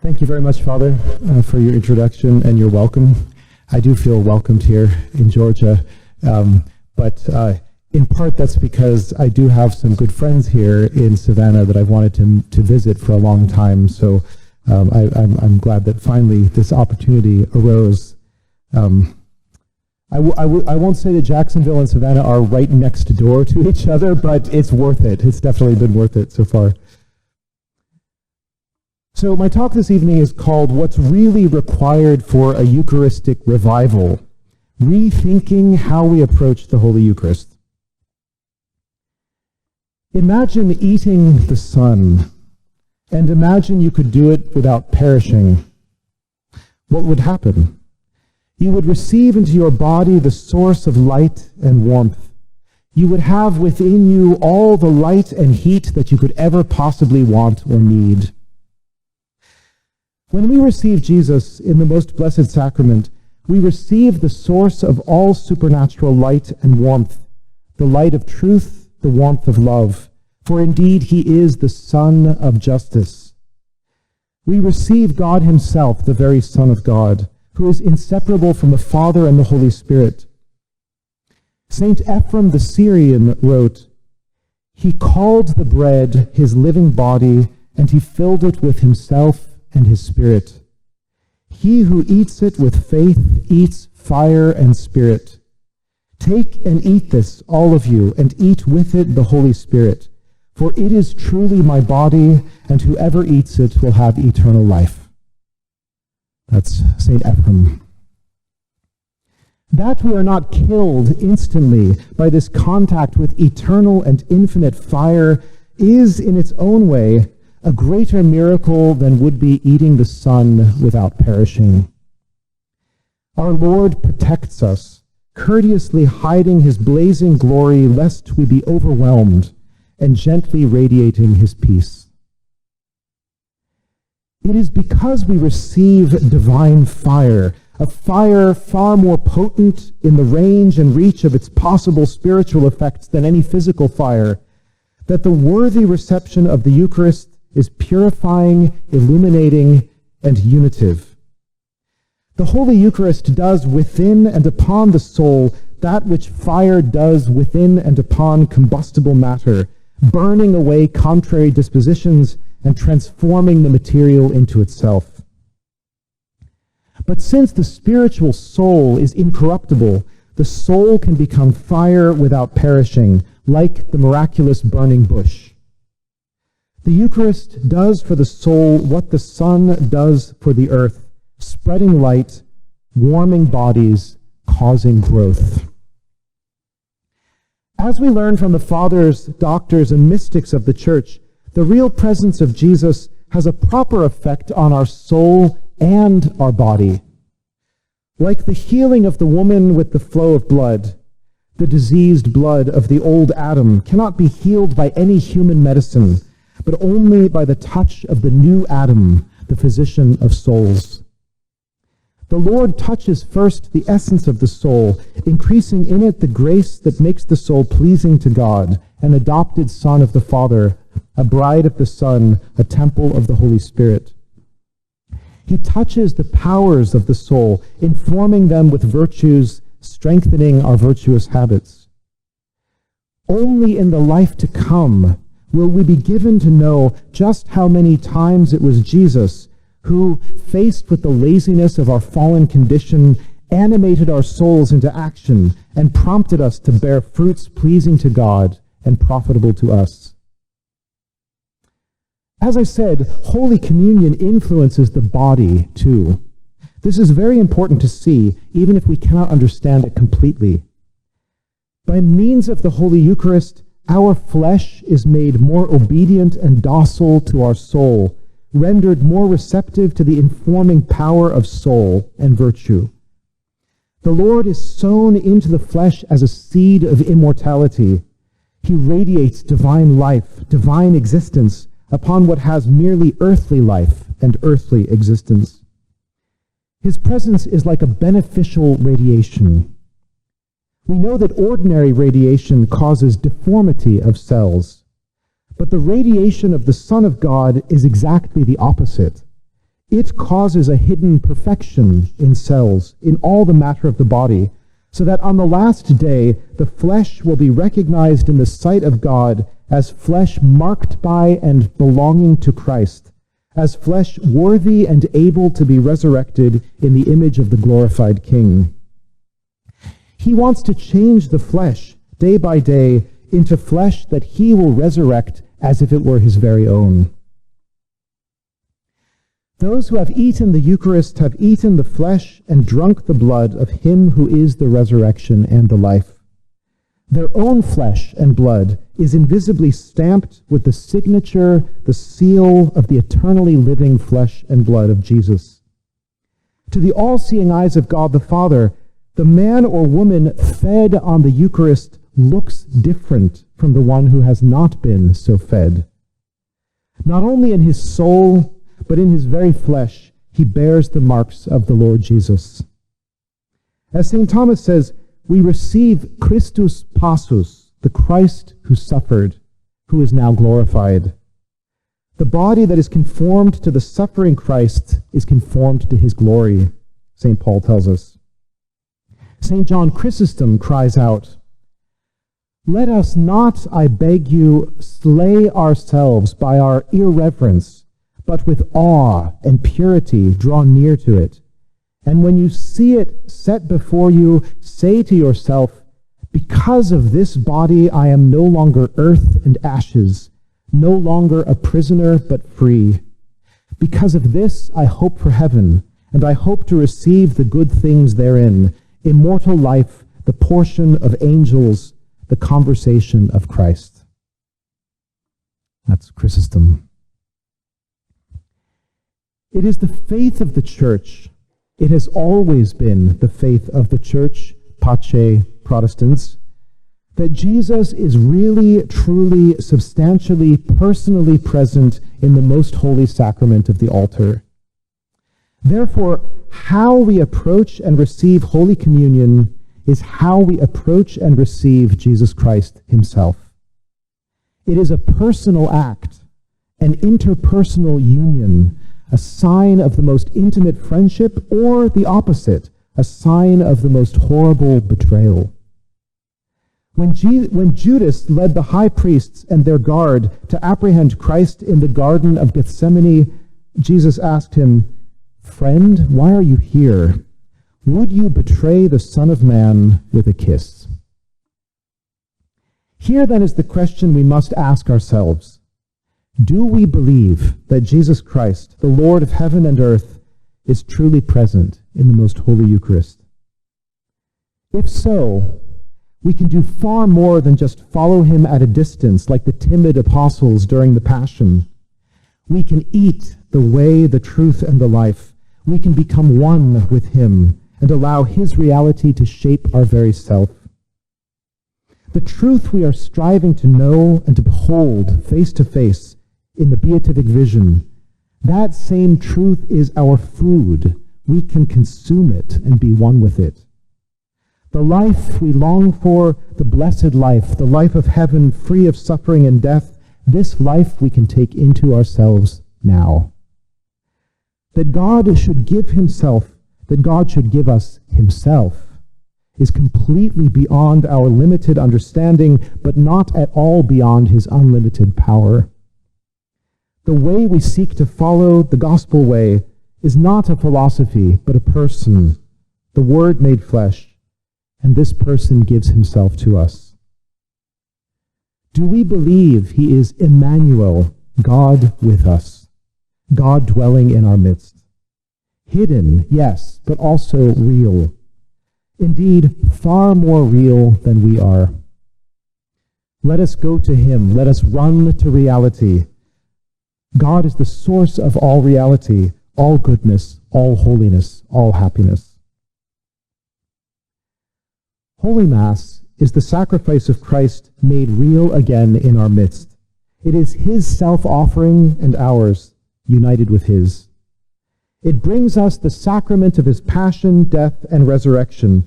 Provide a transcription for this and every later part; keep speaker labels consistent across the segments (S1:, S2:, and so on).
S1: Thank you very much, Father, for your introduction and your welcome. I do feel welcomed here in Georgia, but in part that's because I do have some good friends here in Savannah that I've wanted to visit for a long time, so I'm glad that finally this opportunity arose. I won't say that Jacksonville and Savannah are right next door to each other, but it's worth it. It's definitely been worth it so far. So my talk this evening is called What's Really Required for a Eucharistic Revival, Rethinking How We Approach the Holy Eucharist. Imagine eating the sun, and imagine you could do it without perishing. What would happen? You would receive into your body the source of light and warmth. You would have within you all the light and heat that you could ever possibly want or need. When we receive Jesus in the most blessed sacrament, we receive the source of all supernatural light and warmth, the light of truth, the warmth of love, for indeed he is the Son of justice. We receive God himself, the very Son of God, who is inseparable from the Father and the Holy Spirit. Saint Ephrem the Syrian wrote, "He called the bread his living body, and he filled it with himself and his Spirit. He who eats it with faith eats fire and spirit. Take and eat this, all of you, and eat with it the Holy Spirit, for it is truly my body, and whoever eats it will have eternal life." That's St. Ephrem. That we are not killed instantly by this contact with eternal and infinite fire is, in its own way, a greater miracle than would be eating the sun without perishing. Our Lord protects us, courteously hiding his blazing glory lest we be overwhelmed, and gently radiating his peace. It is because we receive divine fire, a fire far more potent in the range and reach of its possible spiritual effects than any physical fire, that the worthy reception of the Eucharist is purifying, illuminating, and unitive. The Holy Eucharist does within and upon the soul that which fire does within and upon combustible matter, burning away contrary dispositions and transforming the material into itself. But since the spiritual soul is incorruptible, the soul can become fire without perishing, like the miraculous burning bush. The Eucharist does for the soul what the sun does for the earth, spreading light, warming bodies, causing growth. As we learn from the fathers, doctors, and mystics of the Church, the real presence of Jesus has a proper effect on our soul and our body. Like the healing of the woman with the flow of blood, the diseased blood of the old Adam cannot be healed by any human medicine, but only by the touch of the new Adam, the physician of souls. The Lord touches first the essence of the soul, increasing in it the grace that makes the soul pleasing to God, an adopted son of the Father, a bride of the Son, a temple of the Holy Spirit. He touches the powers of the soul, informing them with virtues, strengthening our virtuous habits. Only in the life to come will we be given to know just how many times it was Jesus who, faced with the laziness of our fallen condition, animated our souls into action and prompted us to bear fruits pleasing to God and profitable to us. As I said, Holy Communion influences the body too. This is very important to see, even if we cannot understand it completely. By means of the Holy Eucharist, our flesh is made more obedient and docile to our soul, rendered more receptive to the informing power of soul and virtue. The Lord is sown into the flesh as a seed of immortality. He radiates divine life, divine existence, upon what has merely earthly life and earthly existence. His presence is like a beneficial radiation. We know that ordinary radiation causes deformity of cells, but the radiation of the Son of God is exactly the opposite. It causes a hidden perfection in cells, in all the matter of the body, so that on the last day the flesh will be recognized in the sight of God as flesh marked by and belonging to Christ, as flesh worthy and able to be resurrected in the image of the glorified King. He wants to change the flesh day by day into flesh that he will resurrect as if it were his very own. Those who have eaten the Eucharist have eaten the flesh and drunk the blood of him who is the resurrection and the life. Their own flesh and blood is invisibly stamped with the signature, the seal of the eternally living flesh and blood of Jesus. To the all-seeing eyes of God the Father, the man or woman fed on the Eucharist looks different from the one who has not been so fed. Not only in his soul, but in his very flesh, he bears the marks of the Lord Jesus. As St. Thomas says, we receive Christus passus, the Christ who suffered, who is now glorified. The body that is conformed to the suffering Christ is conformed to his glory, St. Paul tells us. St. John Chrysostom cries out, "Let us not, I beg you, slay ourselves by our irreverence, but with awe and purity draw near to it. And when you see it set before you, say to yourself, because of this body I am no longer earth and ashes, no longer a prisoner but free. Because of this I hope for heaven, and I hope to receive the good things therein, immortal life, the portion of angels, the conversation of Christ." That's Chrysostom. It is the faith of the Church. It has always been the faith of the Church, Pace Protestants, that Jesus is really, truly, substantially, personally present in the most holy sacrament of the altar. Therefore, how we approach and receive Holy Communion is how we approach and receive Jesus Christ himself. It is a personal act, an interpersonal union, a sign of the most intimate friendship, or the opposite, a sign of the most horrible betrayal. When Judas led the high priests and their guard to apprehend Christ in the Garden of Gethsemane, Jesus asked him, "Friend, why are you here? Would you betray the Son of Man with a kiss?" Here then is the question we must ask ourselves. Do we believe that Jesus Christ, the Lord of heaven and earth, is truly present in the most holy Eucharist? If so, we can do far more than just follow him at a distance like the timid apostles during the Passion. We can eat the way, the truth, and the life. We can become one with him and allow his reality to shape our very self. The truth we are striving to know and to behold face to face in the beatific vision, that same truth is our food. We can consume it and be one with it. The life we long for, the blessed life, the life of heaven free of suffering and death, this life we can take into ourselves now. That God should give himself, that God should give us himself, is completely beyond our limited understanding, but not at all beyond his unlimited power. The way we seek to follow, the gospel way, is not a philosophy, but a person, the Word made flesh, and this person gives himself to us. Do we believe he is Emmanuel, God with us, God dwelling in our midst? Hidden, yes, but also real. Indeed, far more real than we are. Let us go to him. Let us run to reality. God is the source of all reality, all goodness, all holiness, all happiness. Holy Mass is the sacrifice of Christ made real again in our midst. It is his self-offering and ours, united with his. It brings us the sacrament of his passion, death, and resurrection,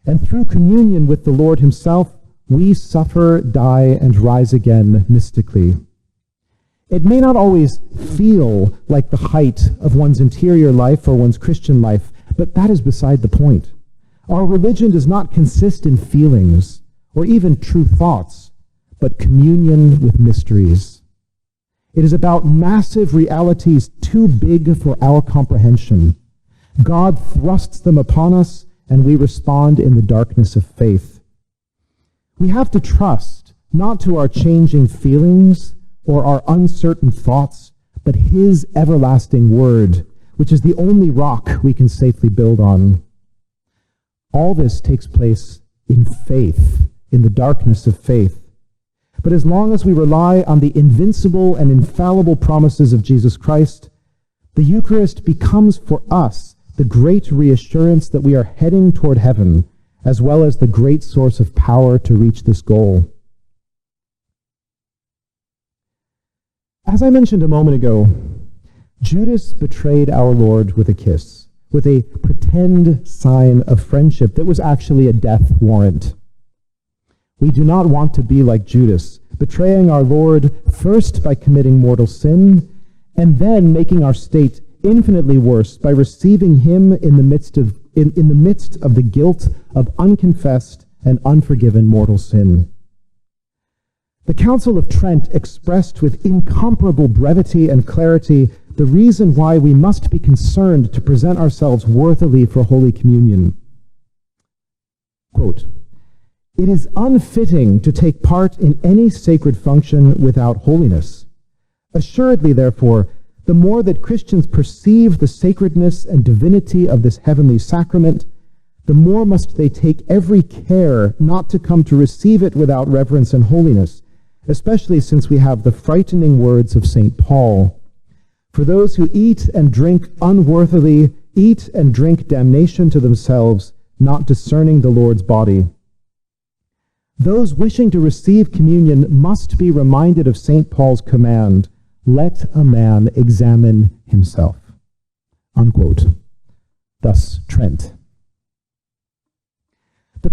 S1: and through communion with the Lord himself, we suffer, die, and rise again mystically. It may not always feel like the height of one's interior life or one's Christian life, but that is beside the point. Our religion does not consist in feelings or even true thoughts, but communion with mysteries. It is about massive realities too big for our comprehension. God thrusts them upon us, and we respond in the darkness of faith. We have to trust not to our changing feelings or our uncertain thoughts, but His everlasting word, which is the only rock we can safely build on. All this takes place in faith, in the darkness of faith. But as long as we rely on the invincible and infallible promises of Jesus Christ, the Eucharist becomes for us the great reassurance that we are heading toward heaven, as well as the great source of power to reach this goal. As I mentioned a moment ago, Judas betrayed our Lord with a kiss, with a pretend sign of friendship that was actually a death warrant. We do not want to be like Judas, betraying our Lord first by committing mortal sin, and then making our state infinitely worse by receiving Him in the midst of the guilt of unconfessed and unforgiven mortal sin. The Council of Trent expressed with incomparable brevity and clarity the reason why we must be concerned to present ourselves worthily for Holy Communion. Quote, "It is unfitting to take part in any sacred function without holiness. Assuredly, therefore, the more that Christians perceive the sacredness and divinity of this heavenly sacrament, the more must they take every care not to come to receive it without reverence and holiness, especially since we have the frightening words of St. Paul. For those who eat and drink unworthily eat and drink damnation to themselves, not discerning the Lord's body. Those wishing to receive communion must be reminded of St. Paul's command, let a man examine himself." Unquote. Thus, Trent. The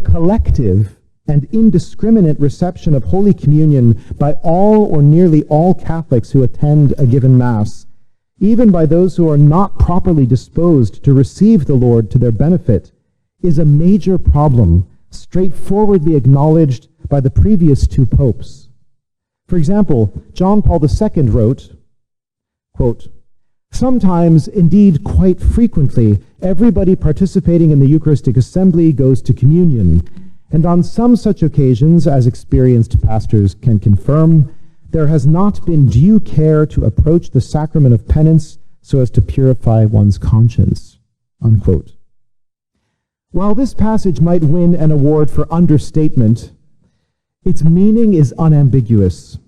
S1: collective and indiscriminate reception of Holy Communion by all or nearly all Catholics who attend a given Mass, even by those who are not properly disposed to receive the Lord to their benefit, is a major problem straightforwardly acknowledged by the previous two popes. For example, John Paul II wrote, quote, "Sometimes, indeed quite frequently, everybody participating in the Eucharistic assembly goes to communion, and on some such occasions, as experienced pastors can confirm, there has not been due care to approach the sacrament of penance so as to purify one's conscience." Unquote. While this passage might win an award for understatement, its meaning is unambiguous.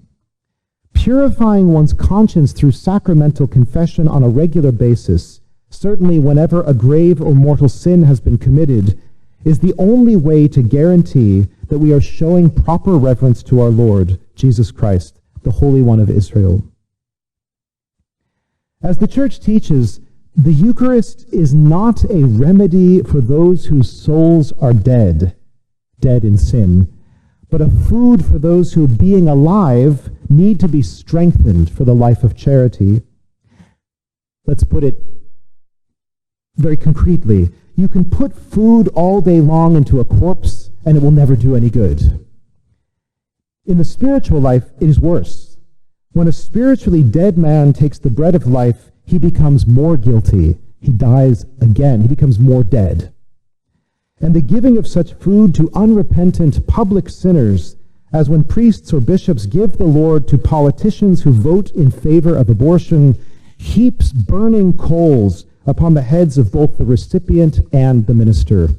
S1: Purifying one's conscience through sacramental confession on a regular basis, certainly whenever a grave or mortal sin has been committed, is the only way to guarantee that we are showing proper reverence to our Lord, Jesus Christ, the Holy One of Israel. As the Church teaches, the Eucharist is not a remedy for those whose souls are dead in sin, but a food for those who, being alive, need to be strengthened for the life of charity. Let's put it very concretely. You can put food all day long into a corpse, and it will never do any good. In the spiritual life, it is worse. When a spiritually dead man takes the bread of life, he becomes more guilty. He dies again. He becomes more dead. And the giving of such food to unrepentant public sinners, as when priests or bishops give the Lord to politicians who vote in favor of abortion, heaps burning coals upon the heads of both the recipient and the minister.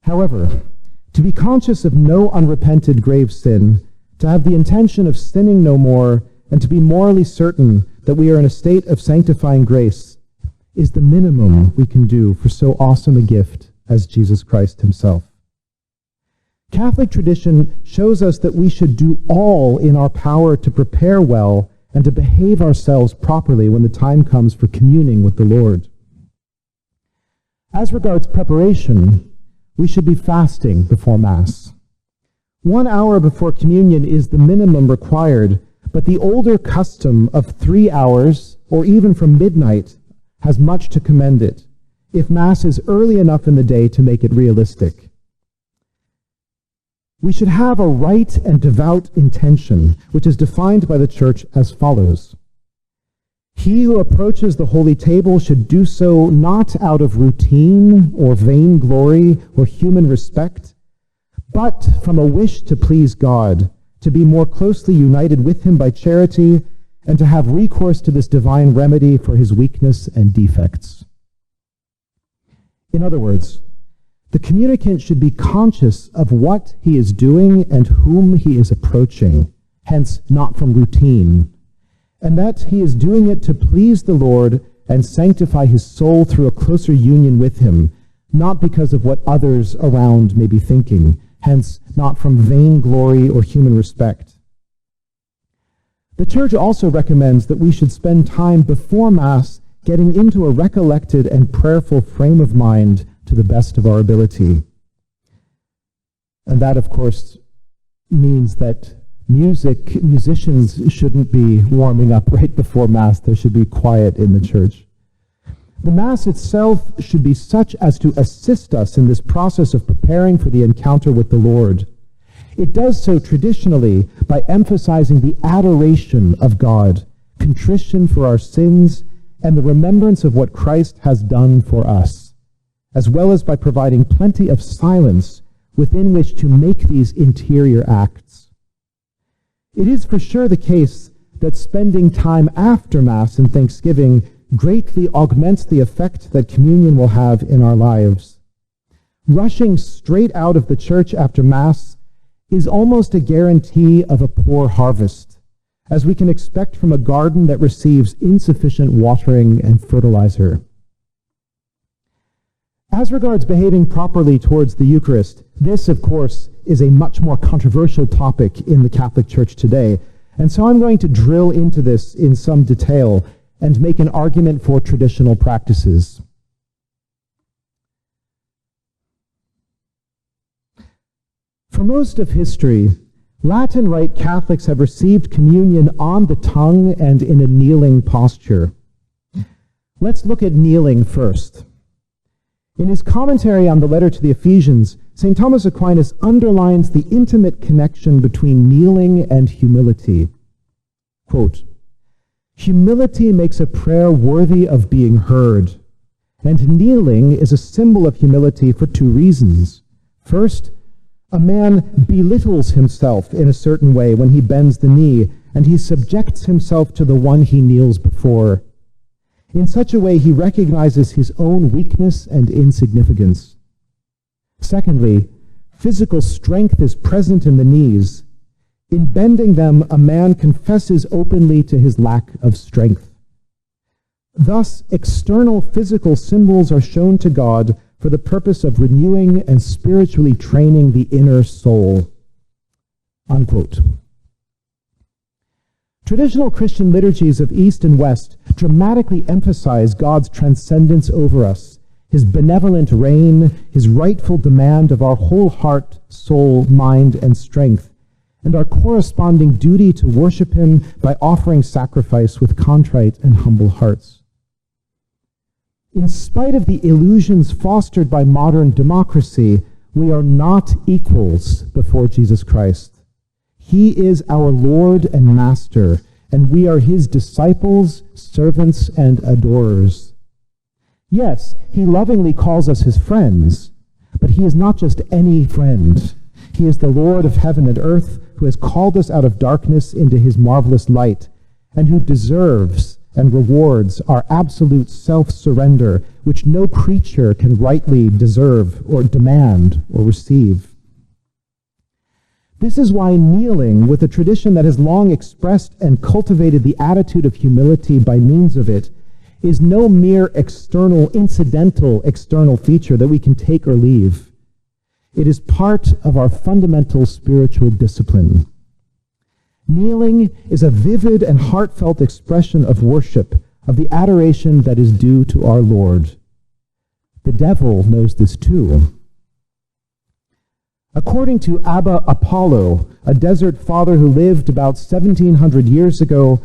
S1: However, to be conscious of no unrepented grave sin, to have the intention of sinning no more, and to be morally certain that we are in a state of sanctifying grace, is the minimum we can do for so awesome a gift as Jesus Christ himself. Catholic tradition shows us that we should do all in our power to prepare well and to behave ourselves properly when the time comes for communing with the Lord. As regards preparation, we should be fasting before Mass. 1 hour before communion is the minimum required, but the older custom of 3 hours, or even from midnight, has much to commend it, if Mass is early enough in the day to make it realistic. We should have a right and devout intention, which is defined by the Church as follows. He who approaches the holy table should do so not out of routine or vainglory or human respect, but from a wish to please God, to be more closely united with him by charity, and to have recourse to this divine remedy for his weakness and defects. In other words, the communicant should be conscious of what he is doing and whom he is approaching, hence not from routine, and that he is doing it to please the Lord and sanctify his soul through a closer union with him, not because of what others around may be thinking, hence not from vainglory or human respect. The Church also recommends that we should spend time before Mass getting into a recollected and prayerful frame of mind to the best of our ability. And that, of course, means that musicians shouldn't be warming up right before Mass. There should be quiet in the church. The Mass itself should be such as to assist us in this process of preparing for the encounter with the Lord. It does so traditionally by emphasizing the adoration of God, contrition for our sins, and the remembrance of what Christ has done for us, as well as by providing plenty of silence within which to make these interior acts. It is for sure the case that spending time after Mass and Thanksgiving greatly augments the effect that communion will have in our lives. Rushing straight out of the church after Mass is almost a guarantee of a poor harvest, as we can expect from a garden that receives insufficient watering and fertilizer. As regards behaving properly towards the Eucharist, this, of course, is a much more controversial topic in the Catholic Church today, and so I'm going to drill into this in some detail and make an argument for traditional practices. For most of history, Latin Rite Catholics have received communion on the tongue and in a kneeling posture. Let's look at kneeling first. In his commentary on the letter to the Ephesians, St. Thomas Aquinas underlines the intimate connection between kneeling and humility. Quote, "Humility makes a prayer worthy of being heard, and kneeling is a symbol of humility for two reasons. First, a man belittles himself in a certain way when he bends the knee, and he subjects himself to the one he kneels before. In such a way, he recognizes his own weakness and insignificance. Secondly, physical strength is present in the knees. In bending them, a man confesses openly to his lack of strength. Thus, external physical symbols are shown to God for the purpose of renewing and spiritually training the inner soul." Unquote. Traditional Christian liturgies of East and West dramatically emphasize God's transcendence over us, his benevolent reign, his rightful demand of our whole heart, soul, mind, and strength, and our corresponding duty to worship him by offering sacrifice with contrite and humble hearts. In spite of the illusions fostered by modern democracy, we are not equals before Jesus Christ. He is our Lord and Master, and we are his disciples, servants, and adorers. Yes, he lovingly calls us his friends, but he is not just any friend. He is the Lord of heaven and earth, who has called us out of darkness into his marvelous light, and who deserves and rewards our absolute self-surrender, which no creature can rightly deserve or demand or receive. This is why kneeling, with a tradition that has long expressed and cultivated the attitude of humility by means of it, is no mere incidental external feature that we can take or leave. It is part of our fundamental spiritual discipline. Kneeling is a vivid and heartfelt expression of worship, of the adoration that is due to our Lord. The devil knows this too. According to Abba Apollo, a desert father who lived about 1700 years ago,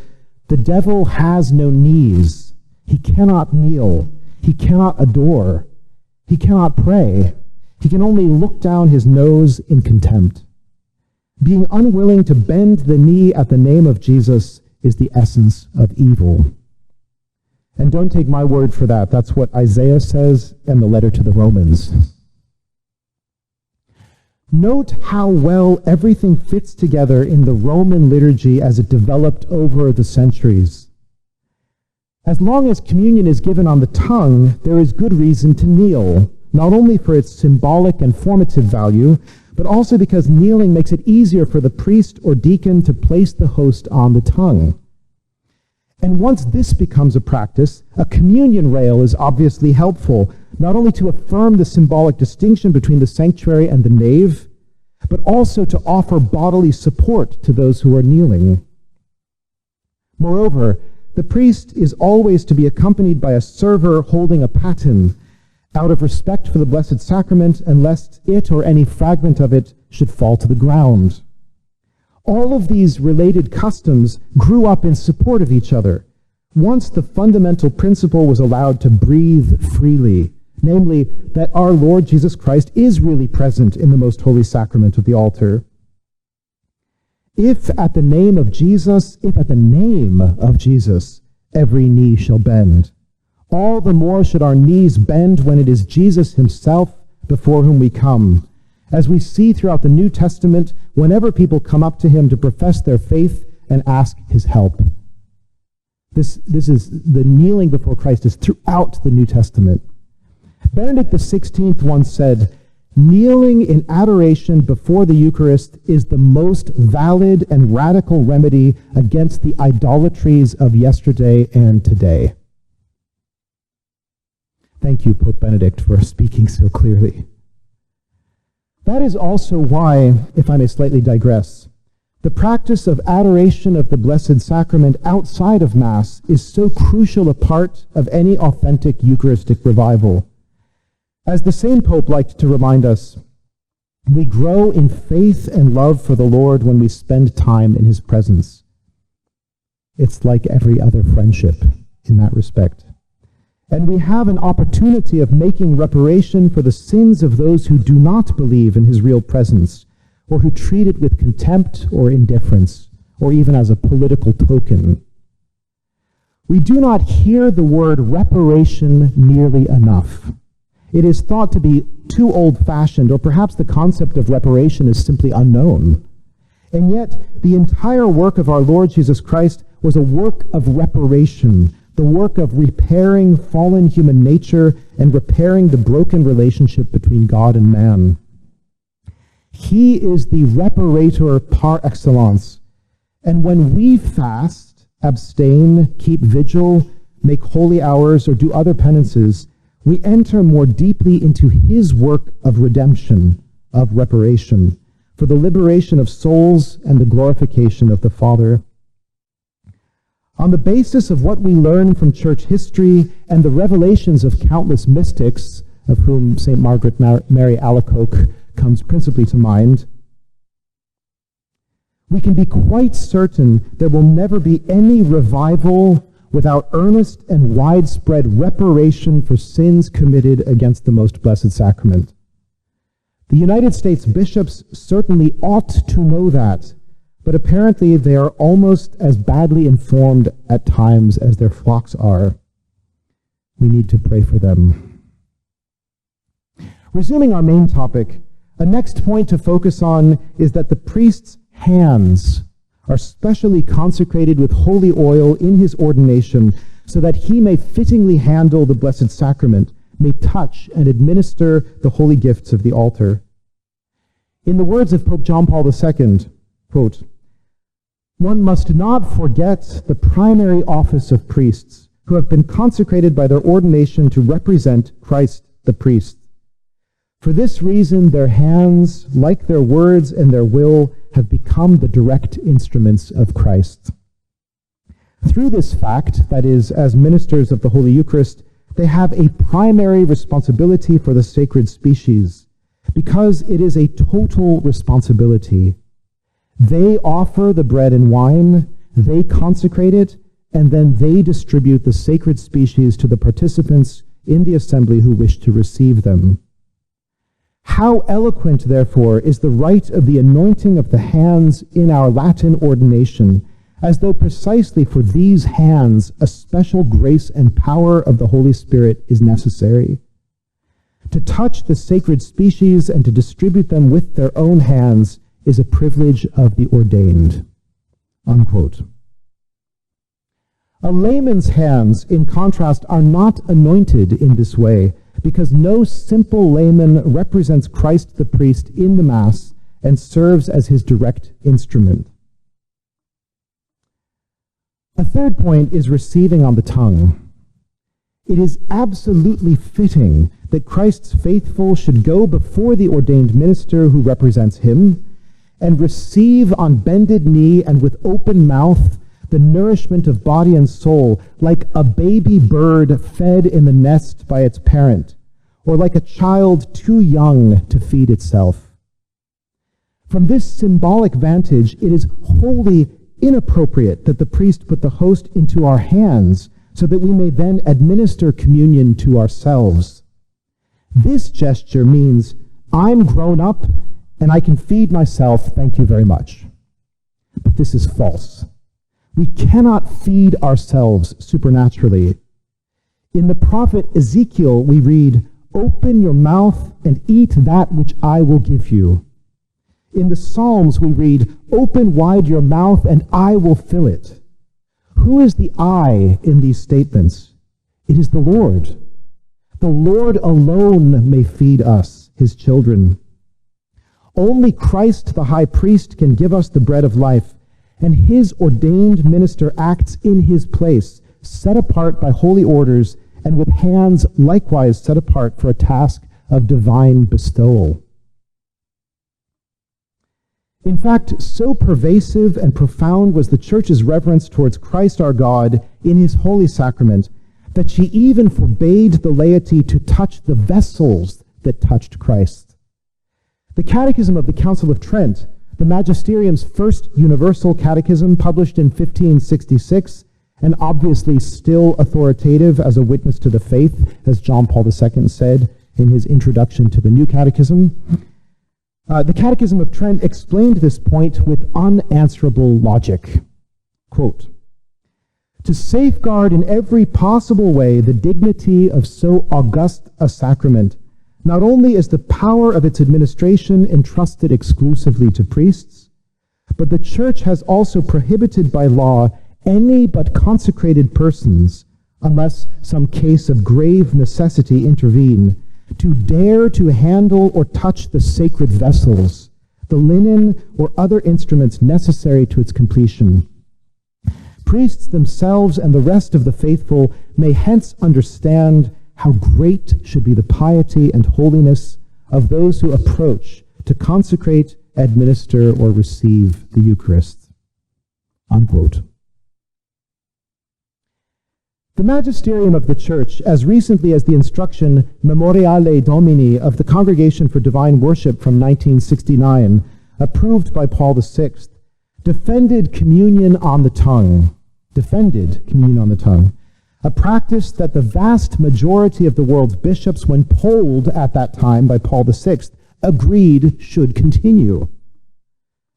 S1: the devil has no knees. He cannot kneel. He cannot adore. He cannot pray. He can only look down his nose in contempt. Being unwilling to bend the knee at the name of Jesus is the essence of evil. And don't take my word for that. That's what Isaiah says in the letter to the Romans. Note how well everything fits together in the Roman liturgy as it developed over the centuries. As long as communion is given on the tongue, there is good reason to kneel, not only for its symbolic and formative value, but also because kneeling makes it easier for the priest or deacon to place the host on the tongue. And once this becomes a practice, a communion rail is obviously helpful, not only to affirm the symbolic distinction between the sanctuary and the nave, but also to offer bodily support to those who are kneeling. Moreover, the priest is always to be accompanied by a server holding a paten, out of respect for the Blessed Sacrament and lest it or any fragment of it should fall to the ground. All of these related customs grew up in support of each other, once the fundamental principle was allowed to breathe freely, namely that our Lord Jesus Christ is really present in the most holy sacrament of the altar. If at the name of Jesus, every knee shall bend, all the more should our knees bend when it is Jesus himself before whom we come, as we see throughout the New Testament whenever people come up to him to profess their faith and ask his help. This is the kneeling before Christ is throughout the New Testament. Benedict XVI once said, "Kneeling in adoration before the Eucharist is the most valid and radical remedy against the idolatries of yesterday and today." Thank you, Pope Benedict, for speaking so clearly. That is also why, if I may slightly digress, the practice of adoration of the Blessed Sacrament outside of Mass is so crucial a part of any authentic Eucharistic revival. As the same Pope liked to remind us, we grow in faith and love for the Lord when we spend time in his presence. It's like every other friendship in that respect. And we have an opportunity of making reparation for the sins of those who do not believe in his real presence, or who treat it with contempt or indifference, or even as a political token. We do not hear the word reparation nearly enough. It is thought to be too old-fashioned, or perhaps the concept of reparation is simply unknown. And yet, the entire work of our Lord Jesus Christ was a work of reparation, the work of repairing fallen human nature and repairing the broken relationship between God and man. He is the reparator par excellence. And when we fast, abstain, keep vigil, make holy hours, or do other penances, we enter more deeply into his work of redemption, of reparation, for the liberation of souls and the glorification of the Father. On the basis of what we learn from church history and the revelations of countless mystics, of whom St. Margaret Mary Alacoque comes principally to mind, we can be quite certain there will never be any revival without earnest and widespread reparation for sins committed against the Most Blessed Sacrament. The United States bishops certainly ought to know that, but apparently they are almost as badly informed at times as their flocks are. We need to pray for them. Resuming our main topic, a next point to focus on is that the priest's hands are specially consecrated with holy oil in his ordination so that he may fittingly handle the Blessed Sacrament, may touch and administer the holy gifts of the altar. In the words of Pope John Paul II, quote, "One must not forget the primary office of priests who have been consecrated by their ordination to represent Christ the priest. For this reason, their hands, like their words and their will, have become the direct instruments of Christ. Through this fact, that is, as ministers of the Holy Eucharist, they have a primary responsibility for the sacred species, because it is a total responsibility. They offer the bread and wine, they consecrate it, and then they distribute the sacred species to the participants in the assembly who wish to receive them. How eloquent, therefore, is the rite of the anointing of the hands in our Latin ordination, as though precisely for these hands a special grace and power of the Holy Spirit is necessary. To touch the sacred species and to distribute them with their own hands is a privilege of the ordained." Unquote. A layman's hands, in contrast, are not anointed in this way, because no simple layman represents Christ the priest in the Mass and serves as his direct instrument. A third point is receiving on the tongue. It is absolutely fitting that Christ's faithful should go before the ordained minister who represents him and receive on bended knee and with open mouth the nourishment of body and soul, like a baby bird fed in the nest by its parent, or like a child too young to feed itself. From this symbolic vantage, it is wholly inappropriate that the priest put the host into our hands so that we may then administer communion to ourselves. This gesture means, I'm grown up and I can feed myself, thank you very much. But this is false. We cannot feed ourselves supernaturally. In the prophet Ezekiel, we read, "Open your mouth and eat that which I will give you." In the Psalms, we read, "Open wide your mouth and I will fill it." Who is the I in these statements? It is the Lord. The Lord alone may feed us, his children. Only Christ, the high priest, can give us the bread of life, and his ordained minister acts in his place, set apart by holy orders, and with hands likewise set apart for a task of divine bestowal. In fact, so pervasive and profound was the Church's reverence towards Christ our God in his holy sacrament that she even forbade the laity to touch the vessels that touched Christ. The Catechism of the Council of Trent, the Magisterium's first universal catechism published in 1566, and obviously still authoritative as a witness to the faith, as John Paul II said in his introduction to the New Catechism. The Catechism of Trent explained this point with unanswerable logic. Quote, "To safeguard in every possible way the dignity of so august a sacrament, not only is the power of its administration entrusted exclusively to priests, but the Church has also prohibited by law any but consecrated persons, unless some case of grave necessity intervene, to dare to handle or touch the sacred vessels, the linen or other instruments necessary to its completion. Priests themselves and the rest of the faithful may hence understand how great should be the piety and holiness of those who approach to consecrate, administer, or receive the Eucharist." Unquote. The magisterium of the Church, as recently as the instruction Memoriale Domini of the Congregation for Divine Worship from 1969, approved by Paul VI, defended communion on the tongue, a practice that the vast majority of the world's bishops, when polled at that time by Paul VI, agreed should continue.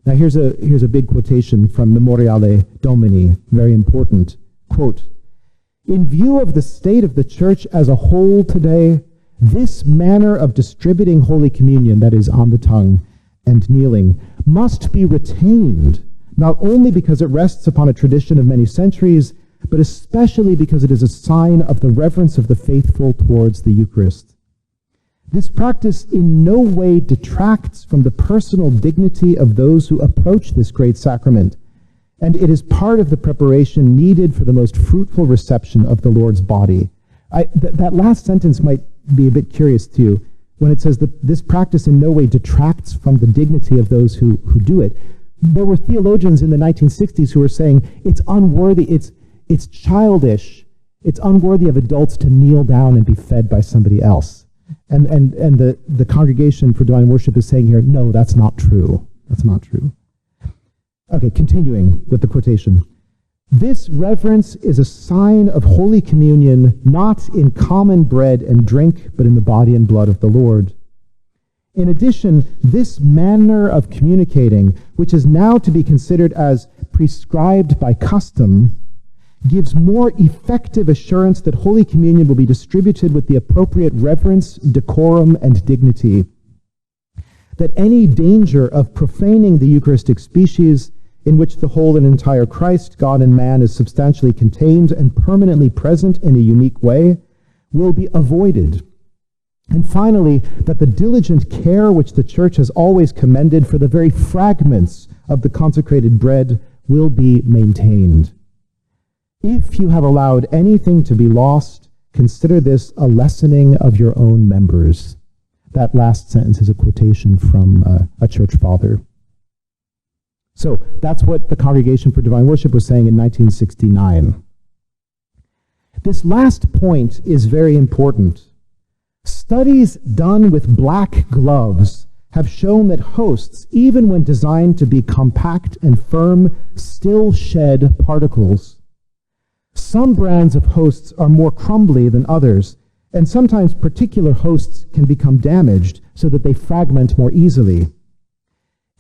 S1: Now here's a big quotation from Memoriale Domini, very important. Quote, "In view of the state of the Church as a whole today, this manner of distributing Holy Communion, that is, on the tongue and kneeling, must be retained, not only because it rests upon a tradition of many centuries, but especially because it is a sign of the reverence of the faithful towards the Eucharist. This practice in no way detracts from the personal dignity of those who approach this great sacrament, and it is part of the preparation needed for the most fruitful reception of the Lord's body." That last sentence might be a bit curious to you when it says that this practice in no way detracts from the dignity of those who do it. There were theologians in the 1960s who were saying it's unworthy, it's childish, it's unworthy of adults to kneel down and be fed by somebody else. And the Congregation for Divine Worship is saying here, no, that's not true. That's not true. Okay, continuing with the quotation. This reverence is a sign of Holy Communion, not in common bread and drink, but in the body and blood of the Lord. In addition, this manner of communicating, which is now to be considered as prescribed by custom, gives more effective assurance that Holy Communion will be distributed with the appropriate reverence, decorum, and dignity. That any danger of profaning the Eucharistic species, in which the whole and entire Christ, God and man, is substantially contained and permanently present in a unique way, will be avoided. And finally, that the diligent care which the Church has always commended for the very fragments of the consecrated bread will be maintained. If you have allowed anything to be lost, consider this a lessening of your own members. That last sentence is a quotation from a church father. So that's what the Congregation for Divine Worship was saying in 1969. This last point is very important. Studies done with black gloves have shown that hosts, even when designed to be compact and firm, still shed particles. Some brands of hosts are more crumbly than others, and sometimes particular hosts can become damaged so that they fragment more easily.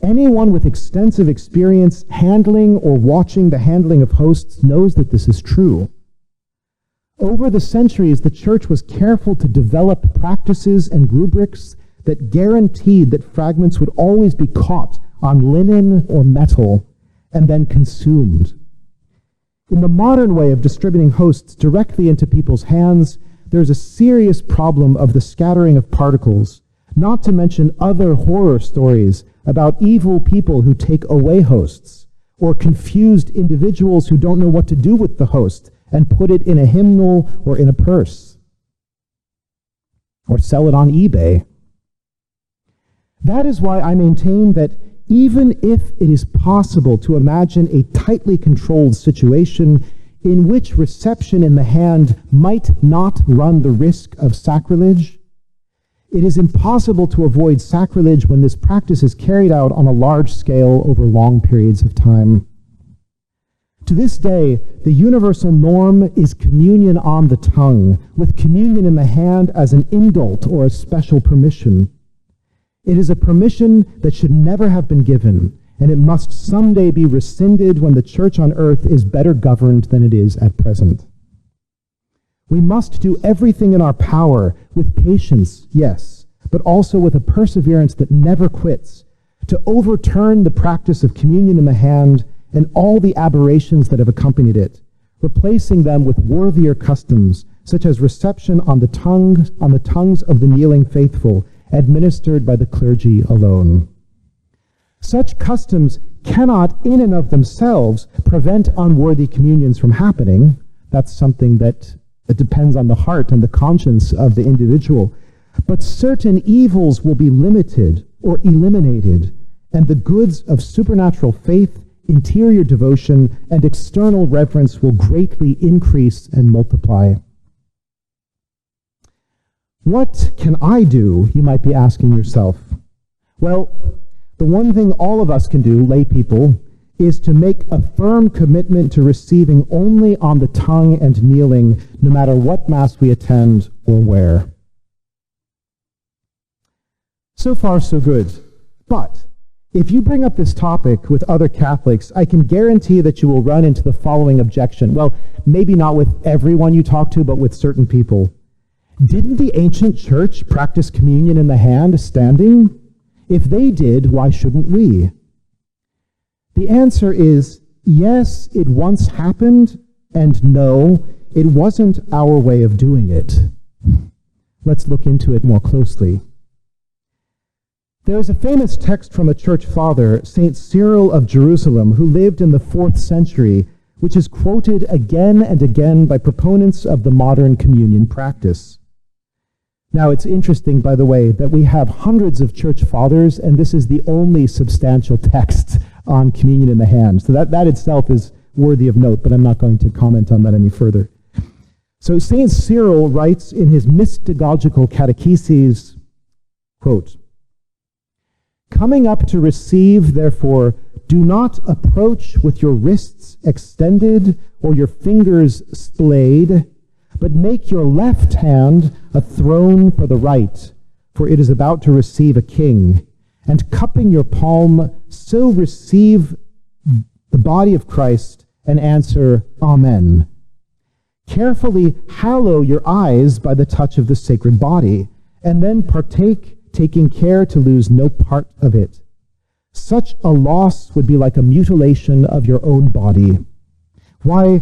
S1: Anyone with extensive experience handling or watching the handling of hosts knows that this is true. Over the centuries, the Church was careful to develop practices and rubrics that guaranteed that fragments would always be caught on linen or metal and then consumed. In the modern way of distributing hosts directly into people's hands, there's a serious problem of the scattering of particles, not to mention other horror stories about evil people who take away hosts, or confused individuals who don't know what to do with the host and put it in a hymnal or in a purse, or sell it on eBay. That is why I maintain that even if it is possible to imagine a tightly controlled situation in which reception in the hand might not run the risk of sacrilege, it is impossible to avoid sacrilege when this practice is carried out on a large scale over long periods of time. To this day, the universal norm is communion on the tongue, with communion in the hand as an indult or a special permission. It is a permission that should never have been given, and it must someday be rescinded when the Church on earth is better governed than it is at present. We must do everything in our power with patience, yes, but also with a perseverance that never quits, to overturn the practice of communion in the hand and all the aberrations that have accompanied it, replacing them with worthier customs, such as reception on the tongues of the kneeling faithful, administered by the clergy alone. Such customs cannot, in and of themselves, prevent unworthy communions from happening. That's something that depends on the heart and the conscience of the individual. But certain evils will be limited or eliminated, and the goods of supernatural faith, interior devotion, and external reverence will greatly increase and multiply. What can I do, you might be asking yourself? Well, the one thing all of us can do, lay people, is to make a firm commitment to receiving only on the tongue and kneeling, no matter what Mass we attend or where. So far, so good. But if you bring up this topic with other Catholics, I can guarantee that you will run into the following objection. Well, maybe not with everyone you talk to, but with certain people. Didn't the ancient Church practice communion in the hand standing? If they did, why shouldn't we? The answer is yes, it once happened, and no, it wasn't our way of doing it. Let's look into it more closely. There is a famous text from a church father, St. Cyril of Jerusalem, who lived in the 4th century, which is quoted again and again by proponents of the modern communion practice. Now, it's interesting, by the way, that we have hundreds of church fathers, and this is the only substantial text on communion in the hand. So that itself is worthy of note, but I'm not going to comment on that any further. So St. Cyril writes in his mystagogical catecheses, quote, "Coming up to receive, therefore, do not approach with your wrists extended or your fingers splayed, but make your left hand a throne for the right, for it is about to receive a king. And cupping your palm, so receive the body of Christ and answer, Amen. Carefully hallow your eyes by the touch of the sacred body, and then partake, taking care to lose no part of it. Such a loss would be like a mutilation of your own body. Why,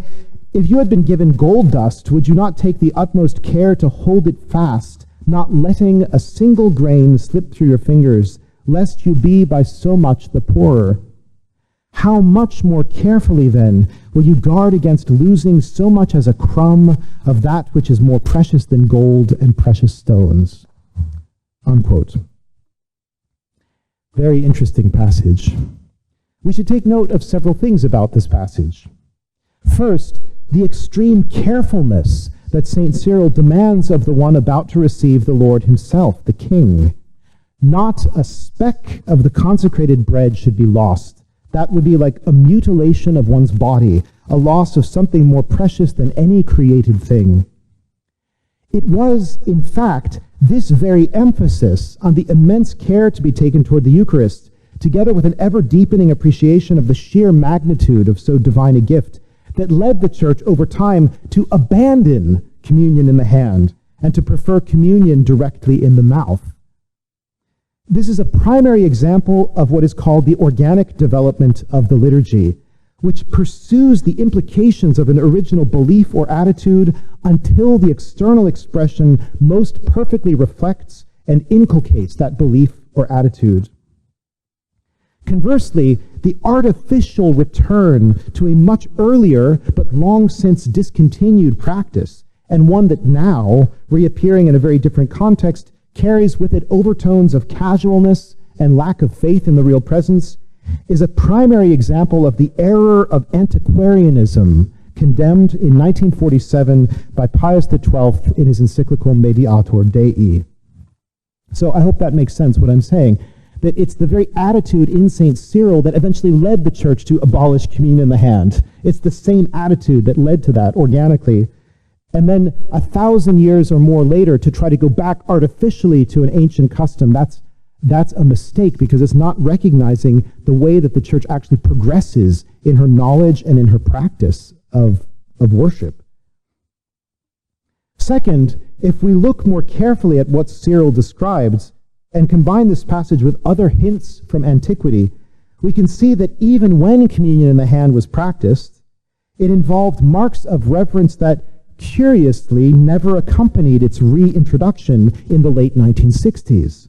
S1: if you had been given gold dust, would you not take the utmost care to hold it fast, not letting a single grain slip through your fingers, lest you be by so much the poorer? How much more carefully, then, will you guard against losing so much as a crumb of that which is more precious than gold and precious stones?" Unquote. Very interesting passage. We should take note of several things about this passage. First, the extreme carefulness that St. Cyril demands of the one about to receive the Lord himself, the King. Not a speck of the consecrated bread should be lost. That would be like a mutilation of one's body, a loss of something more precious than any created thing. It was, in fact, this very emphasis on the immense care to be taken toward the Eucharist, together with an ever-deepening appreciation of the sheer magnitude of so divine a gift, that led the Church over time to abandon communion in the hand and to prefer communion directly in the mouth. This is a primary example of what is called the organic development of the liturgy, which pursues the implications of an original belief or attitude until the external expression most perfectly reflects and inculcates that belief or attitude. Conversely, the artificial return to a much earlier but long since discontinued practice, and one that now, reappearing in a very different context, carries with it overtones of casualness and lack of faith in the real presence, is a primary example of the error of antiquarianism condemned in 1947 by Pius XII in his encyclical Mediator Dei. So I hope that makes sense what I'm saying, that it's the very attitude in St. Cyril that eventually led the Church to abolish communion in the hand. It's the same attitude that led to that organically. And then 1,000 years or more later, to try to go back artificially to an ancient custom, that's a mistake, because it's not recognizing the way that the Church actually progresses in her knowledge and in her practice of worship. Second, if we look more carefully at what Cyril describes and combine this passage with other hints from antiquity, we can see that even when communion in the hand was practiced, it involved marks of reverence that curiously never accompanied its reintroduction in the late 1960s.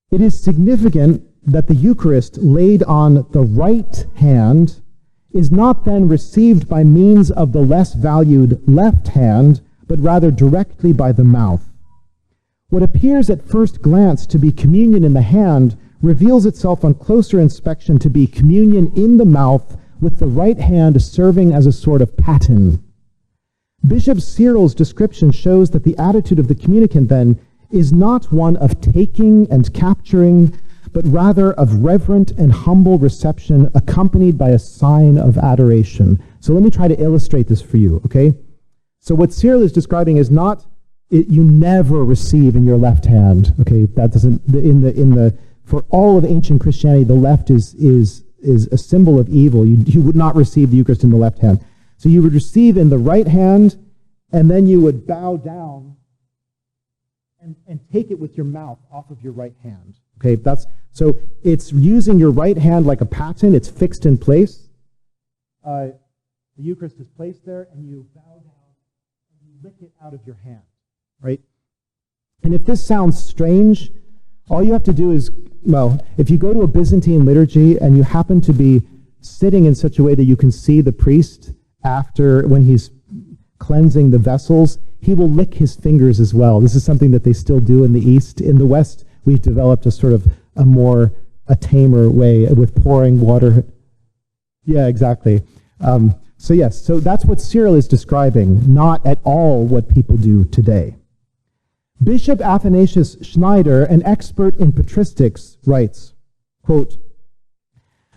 S1: It is significant that the Eucharist laid on the right hand is not then received by means of the less valued left hand, but rather directly by the mouth. What appears at first glance to be communion in the hand reveals itself on closer inspection to be communion in the mouth, with the right hand serving as a sort of paten. Bishop Cyril's description shows that the attitude of the communicant then is not one of taking and capturing, but rather of reverent and humble reception accompanied by a sign of adoration. So let me try to illustrate this for you, okay? So what Cyril is describing is not you never receive in your left hand, okay? That doesn't for all of ancient Christianity, the left is a symbol of evil. You would not receive the Eucharist in the left hand. So you would receive in the right hand, and then you would bow down and take it with your mouth off of your right hand. Okay, so it's using your right hand like a paten. It's fixed in place. The Eucharist is placed there, and you bow down and you lick it out of your hand, right? And if this sounds strange, all you have to do is, well, if you go to a Byzantine liturgy and you happen to be sitting in such a way that you can see the priest when he's cleansing the vessels, he will lick his fingers as well. This is something that they still do in the East. In the West, we've developed a sort of a tamer way with pouring water. Yeah, exactly. So that's what Cyril is describing, not at all what people do today. Bishop Athanasius Schneider, an expert in patristics, writes, quote,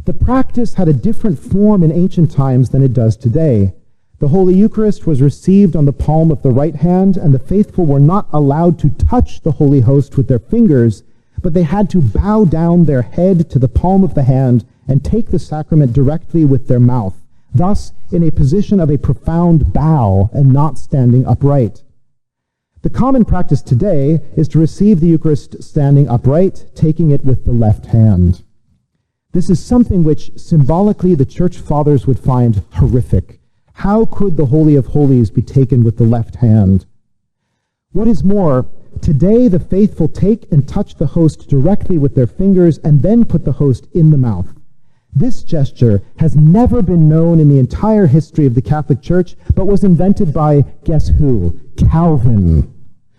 S1: "The practice had a different form in ancient times than it does today. The Holy Eucharist was received on the palm of the right hand, and the faithful were not allowed to touch the Holy Host with their fingers, but they had to bow down their head to the palm of the hand and take the sacrament directly with their mouth, thus in a position of a profound bow and not standing upright. The common practice today is to receive the Eucharist standing upright, taking it with the left hand. This is something which symbolically the Church Fathers would find horrific. How could the Holy of Holies be taken with the left hand? What is more, today the faithful take and touch the host directly with their fingers and then put the host in the mouth. This gesture has never been known in the entire history of the Catholic Church, but was invented by, guess who? Calvin.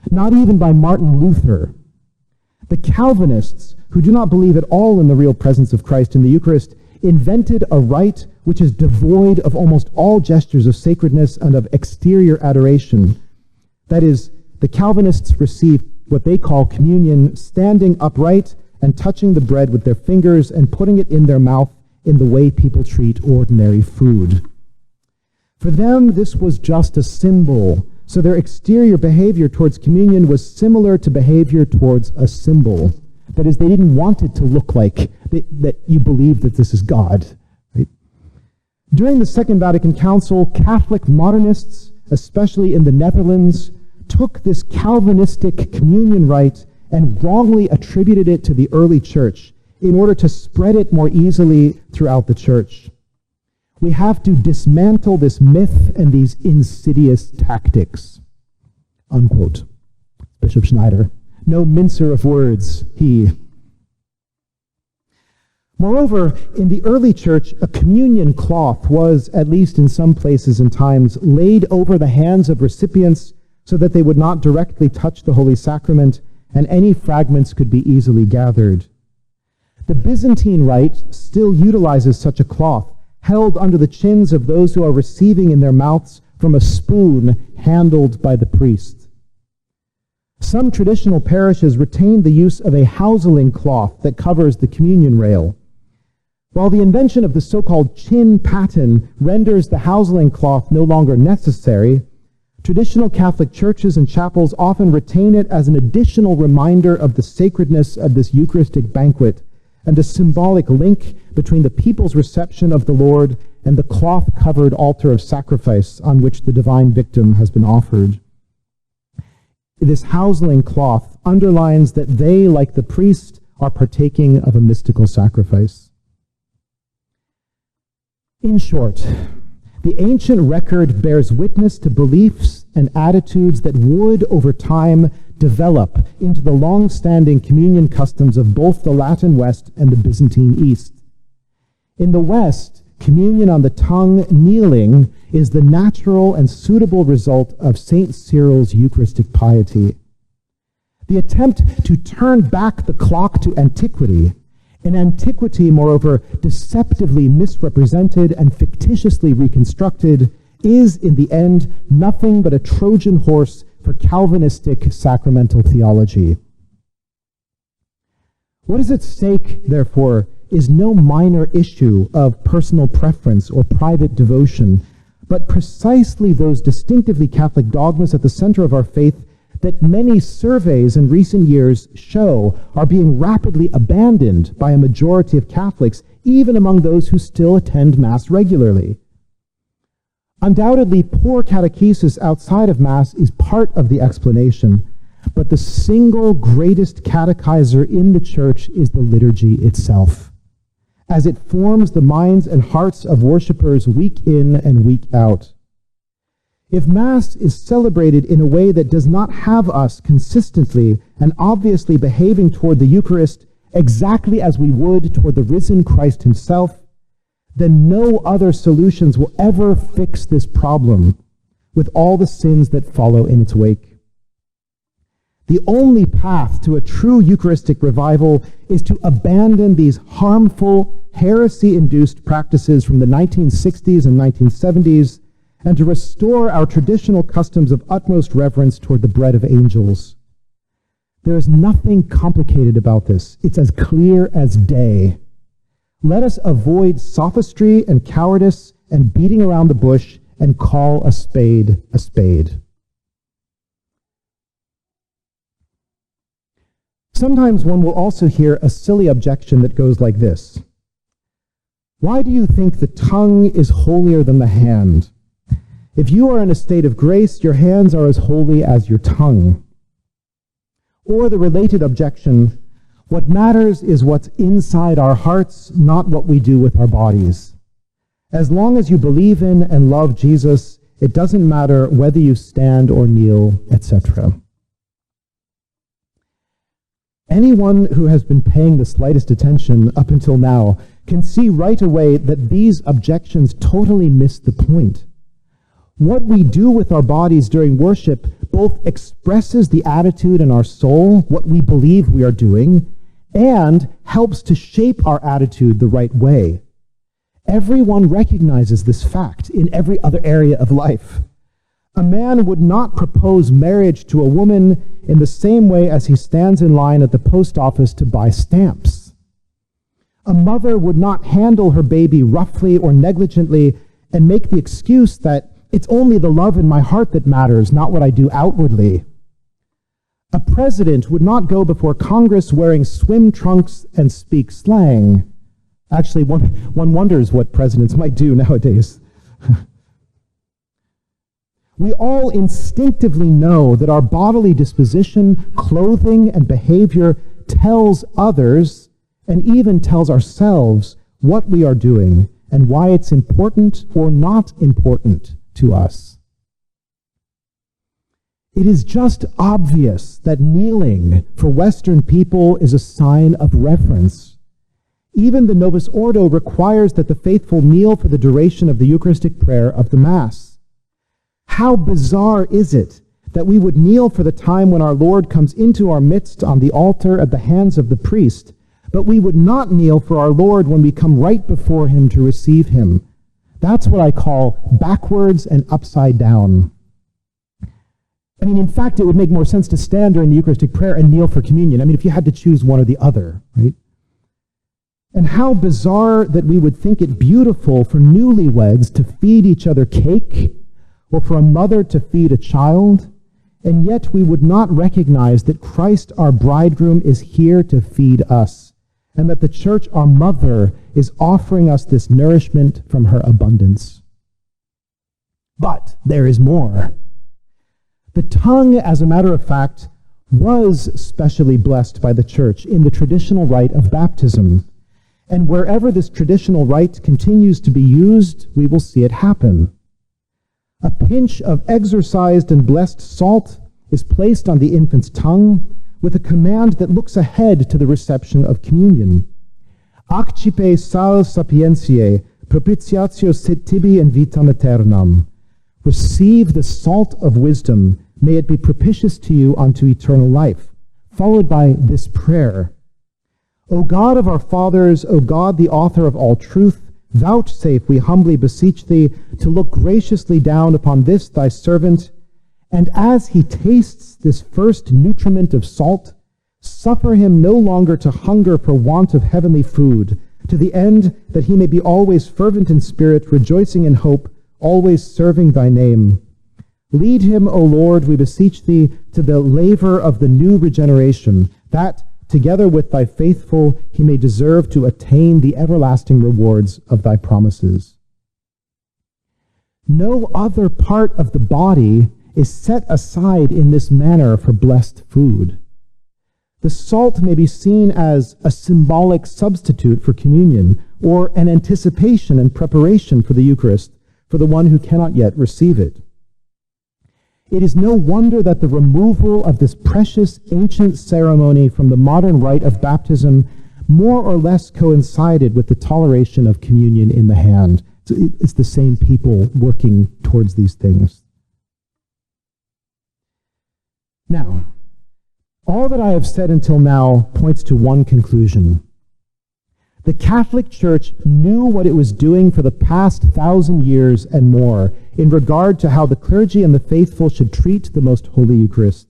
S1: Not even by Martin Luther. The Calvinists, who do not believe at all in the real presence of Christ in the Eucharist, invented a rite which is devoid of almost all gestures of sacredness and of exterior adoration. That is, the Calvinists receive what they call communion standing upright and touching the bread with their fingers and putting it in their mouth in the way people treat ordinary food. For them, this was just a symbol, so their exterior behavior towards communion was similar to behavior towards a symbol. That is, they didn't want it to look like that you believe that this is God. Right? During the Second Vatican Council, Catholic modernists, especially in the Netherlands, took this Calvinistic communion rite and wrongly attributed it to the early church in order to spread it more easily throughout the church. We have to dismantle this myth and these insidious tactics." Unquote. Bishop Schneider. No mincer of words, he. Moreover, in the early church, a communion cloth was, at least in some places and times, laid over the hands of recipients so that they would not directly touch the Holy Sacrament, and any fragments could be easily gathered. The Byzantine rite still utilizes such a cloth, held under the chins of those who are receiving in their mouths from a spoon handled by the priest. Some traditional parishes retain the use of a houseling cloth that covers the communion rail. While the invention of the so-called chin paten renders the houseling cloth no longer necessary, traditional Catholic churches and chapels often retain it as an additional reminder of the sacredness of this Eucharistic banquet and a symbolic link between the people's reception of the Lord and the cloth-covered altar of sacrifice on which the divine victim has been offered. This houseling cloth underlines that they, like the priest, are partaking of a mystical sacrifice. In short, the ancient record bears witness to beliefs and attitudes that would, over time, develop into the long-standing communion customs of both the Latin West and the Byzantine East. In the West, communion on the tongue, kneeling, is the natural and suitable result of St. Cyril's Eucharistic piety. The attempt to turn back the clock to antiquity, an antiquity, moreover, deceptively misrepresented and fictitiously reconstructed, is, in the end, nothing but a Trojan horse for Calvinistic sacramental theology. What is at stake, therefore, is no minor issue of personal preference or private devotion, but precisely those distinctively Catholic dogmas at the center of our faith that many surveys in recent years show are being rapidly abandoned by a majority of Catholics, even among those who still attend Mass regularly. Undoubtedly, poor catechesis outside of Mass is part of the explanation, but the single greatest catechizer in the Church is the liturgy itself, as it forms the minds and hearts of worshipers week in and week out. If Mass is celebrated in a way that does not have us consistently and obviously behaving toward the Eucharist exactly as we would toward the risen Christ himself, then no other solutions will ever fix this problem with all the sins that follow in its wake. The only path to a true Eucharistic revival is to abandon these harmful, heresy-induced practices from the 1960s and 1970s and to restore our traditional customs of utmost reverence toward the bread of angels. There is nothing complicated about this. It's as clear as day. Let us avoid sophistry and cowardice and beating around the bush and call a spade a spade. Sometimes one will also hear a silly objection that goes like this. Why do you think the tongue is holier than the hand? If you are in a state of grace, your hands are as holy as your tongue. Or the related objection, what matters is what's inside our hearts, not what we do with our bodies. As long as you believe in and love Jesus, it doesn't matter whether you stand or kneel, etc. Anyone who has been paying the slightest attention up until now can see right away that these objections totally miss the point. What we do with our bodies during worship both expresses the attitude in our soul, what we believe we are doing, and helps to shape our attitude the right way. Everyone recognizes this fact in every other area of life. A man would not propose marriage to a woman in the same way as he stands in line at the post office to buy stamps. A mother would not handle her baby roughly or negligently and make the excuse that it's only the love in my heart that matters, not what I do outwardly. A president would not go before Congress wearing swim trunks and speak slang. Actually, one wonders what presidents might do nowadays. We all instinctively know that our bodily disposition, clothing, and behavior tells others, and even tells ourselves, what we are doing and why it's important or not important to us. It is just obvious that kneeling for Western people is a sign of reverence. Even the Novus Ordo requires that the faithful kneel for the duration of the Eucharistic prayer of the Mass. How bizarre is it that we would kneel for the time when our Lord comes into our midst on the altar at the hands of the priest, but we would not kneel for our Lord when we come right before him to receive him. That's what I call backwards and upside down. I mean, in fact, it would make more sense to stand during the Eucharistic prayer and kneel for communion. I mean, if you had to choose one or the other, right? And how bizarre that we would think it beautiful for newlyweds to feed each other cake, or for a mother to feed a child, and yet we would not recognize that Christ, our bridegroom, is here to feed us, and that the Church, our mother, is offering us this nourishment from her abundance. But there is more. The tongue, as a matter of fact, was specially blessed by the Church in the traditional rite of baptism. And wherever this traditional rite continues to be used, we will see it happen. A pinch of exorcised and blessed salt is placed on the infant's tongue with a command that looks ahead to the reception of communion. Accipe sal sapientiae, propitiatio sit tibi in vitam aeternam. Receive the salt of wisdom, may it be propitious to you unto eternal life. Followed by this prayer. O God of our fathers, O God, the author of all truth, vouchsafe, we humbly beseech thee, to look graciously down upon this thy servant, and as he tastes this first nutriment of salt, suffer him no longer to hunger for want of heavenly food, to the end that he may be always fervent in spirit, rejoicing in hope, always serving thy name. Lead him, O Lord, we beseech thee, to the laver of the new regeneration, that, together with thy faithful, he may deserve to attain the everlasting rewards of thy promises. No other part of the body is set aside in this manner for blessed food. The salt may be seen as a symbolic substitute for communion, or an anticipation and preparation for the Eucharist, for the one who cannot yet receive it. It is no wonder that the removal of this precious ancient ceremony from the modern rite of baptism more or less coincided with the toleration of communion in the hand. So it's the same people working towards these things. Now, All that I have said until now points to one conclusion. The Catholic Church knew what it was doing for the past 1,000 years and more in regard to how the clergy and the faithful should treat the Most Holy Eucharist.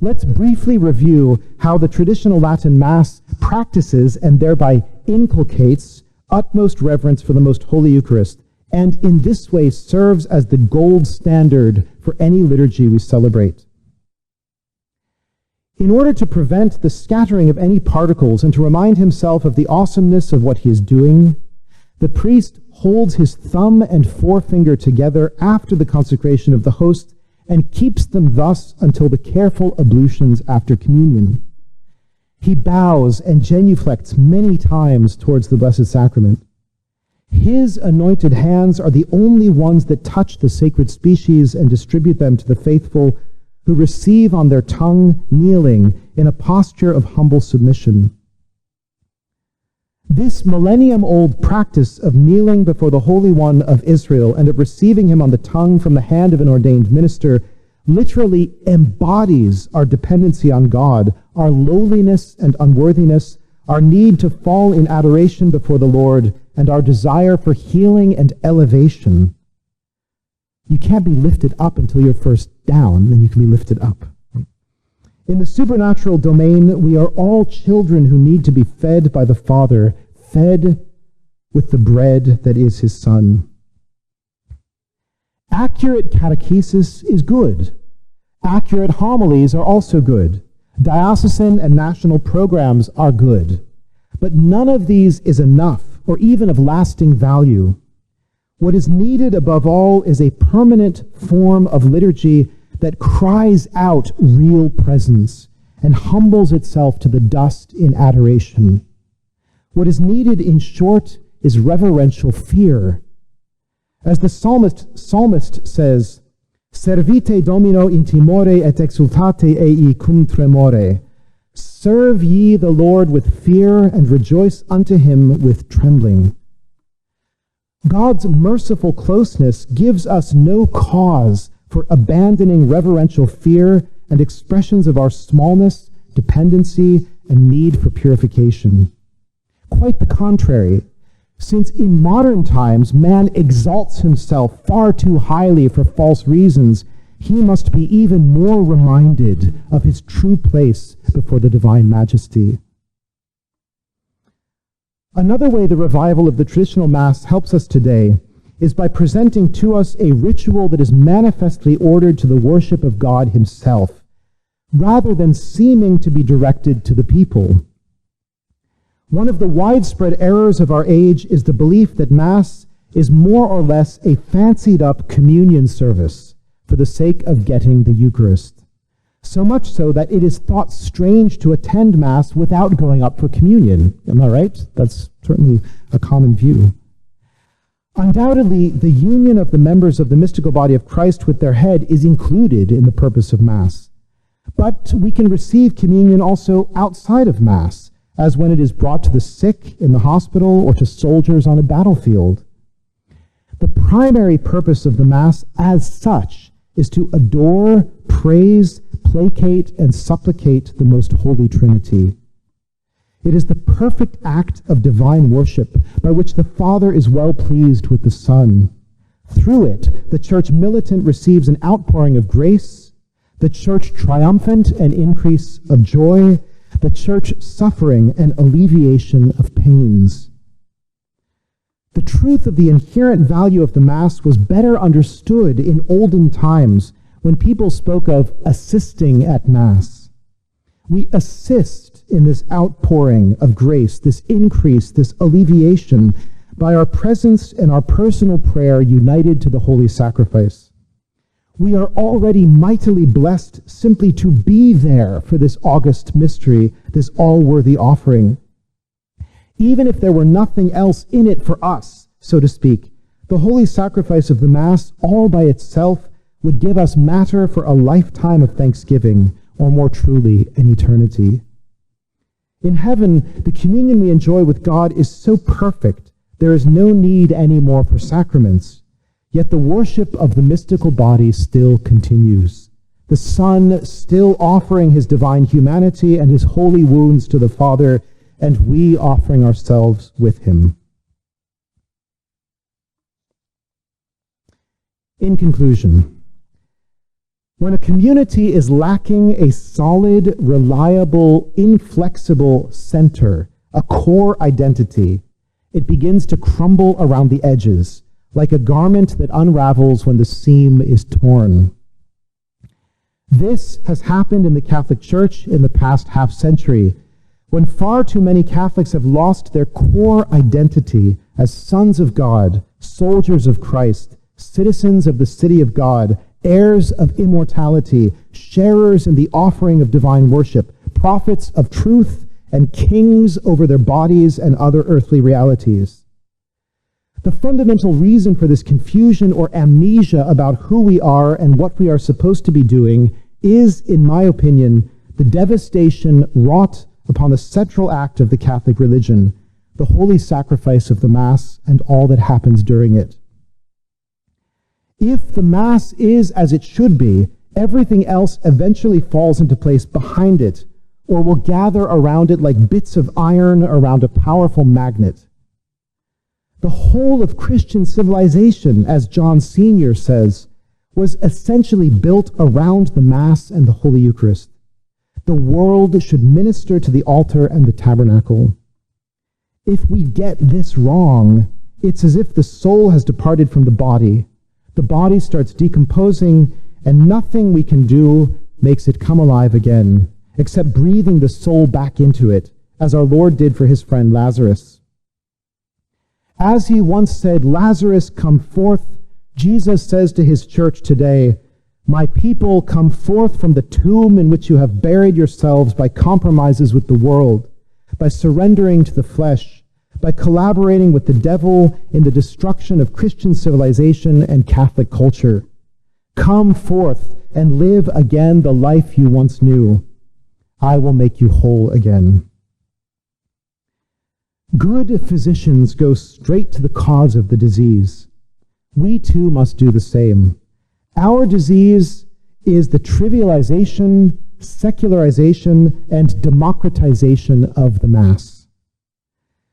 S1: Let's briefly review how the traditional Latin Mass practices and thereby inculcates utmost reverence for the Most Holy Eucharist, and in this way serves as the gold standard for any liturgy we celebrate. In order to prevent the scattering of any particles and to remind himself of the awesomeness of what he is doing, the priest holds his thumb and forefinger together after the consecration of the host and keeps them thus until the careful ablutions after communion. He bows and genuflects many times towards the Blessed Sacrament. His anointed hands are the only ones that touch the sacred species and distribute them to the faithful, who receive on their tongue kneeling in a posture of humble submission. This millennium-old practice of kneeling before the Holy One of Israel and of receiving him on the tongue from the hand of an ordained minister literally embodies our dependency on God, our lowliness and unworthiness, our need to fall in adoration before the Lord, and our desire for healing and elevation. You can't be lifted up until you're first down, then you can be lifted up. In the supernatural domain, we are all children who need to be fed by the Father, fed with the bread that is his Son. Accurate catechesis is good. Accurate homilies are also good. Diocesan and national programs are good. But none of these is enough, or even of lasting value. What is needed above all is a permanent form of liturgy that cries out real presence and humbles itself to the dust in adoration. What is needed, in short, is reverential fear. As the psalmist says, Servite Domino in timore et exultate ei cum tremore. Serve ye the Lord with fear and rejoice unto him with trembling. God's merciful closeness gives us no cause for abandoning reverential fear and expressions of our smallness, dependency, and need for purification. Quite the contrary, since in modern times man exalts himself far too highly for false reasons, he must be even more reminded of his true place before the divine majesty. Another way the revival of the traditional Mass helps us today is by presenting to us a ritual that is manifestly ordered to the worship of God himself, rather than seeming to be directed to the people. One of the widespread errors of our age is the belief that Mass is more or less a fancied-up communion service for the sake of getting the Eucharist. So much so that it is thought strange to attend Mass without going up for communion. Am I right? That's certainly a common view. Undoubtedly, the union of the members of the mystical body of Christ with their head is included in the purpose of Mass. But we can receive communion also outside of Mass, as when it is brought to the sick in the hospital or to soldiers on a battlefield. The primary purpose of the Mass as such is to adore, praise, placate, and supplicate the Most Holy Trinity. It is the perfect act of divine worship by which the Father is well pleased with the Son. Through it, the Church militant receives an outpouring of grace, the Church triumphant an increase of joy, the Church suffering an alleviation of pains. The truth of the inherent value of the Mass was better understood in olden times when people spoke of assisting at Mass. We assist in this outpouring of grace, this increase, this alleviation, by our presence and our personal prayer united to the holy sacrifice. We are already mightily blessed simply to be there for this august mystery, this all-worthy offering. Even if there were nothing else in it for us, so to speak, the holy sacrifice of the Mass all by itself would give us matter for a lifetime of thanksgiving, or more truly, an eternity. In heaven, the communion we enjoy with God is so perfect, there is no need anymore for sacraments. Yet the worship of the mystical body still continues. the Son still offering his divine humanity and his holy wounds to the Father, and we offering ourselves with him. In conclusion, when a community is lacking a solid, reliable, inflexible center, a core identity, it begins to crumble around the edges, like a garment that unravels when the seam is torn. This has happened in the Catholic Church in the past half-century, when far too many Catholics have lost their core identity as sons of God, soldiers of Christ, citizens of the city of God, heirs of immortality, sharers in the offering of divine worship, prophets of truth, and kings over their bodies and other earthly realities. The fundamental reason for this confusion or amnesia about who we are and what we are supposed to be doing is, in my opinion, the devastation wrought upon the central act of the Catholic religion, the holy sacrifice of the Mass and all that happens during it. If the Mass is as it should be, everything else eventually falls into place behind it, or will gather around it like bits of iron around a powerful magnet. The whole of Christian civilization, as John Sr. says, was essentially built around the Mass and the Holy Eucharist. The world should minister to the altar and the tabernacle. If we get this wrong, it's as if the soul has departed from the body. The body starts decomposing, and nothing we can do makes it come alive again, except breathing the soul back into it, as our Lord did for his friend Lazarus. As he once said, "Lazarus, come forth," Jesus says to his church today, "My people, come forth from the tomb in which you have buried yourselves by compromises with the world, by surrendering to the flesh, by collaborating with the devil in the destruction of Christian civilization and Catholic culture. Come forth and live again the life you once knew. I will make you whole again." Good physicians go straight to the cause of the disease. We too must do the same. Our disease is the trivialization, secularization, and democratization of the Mass.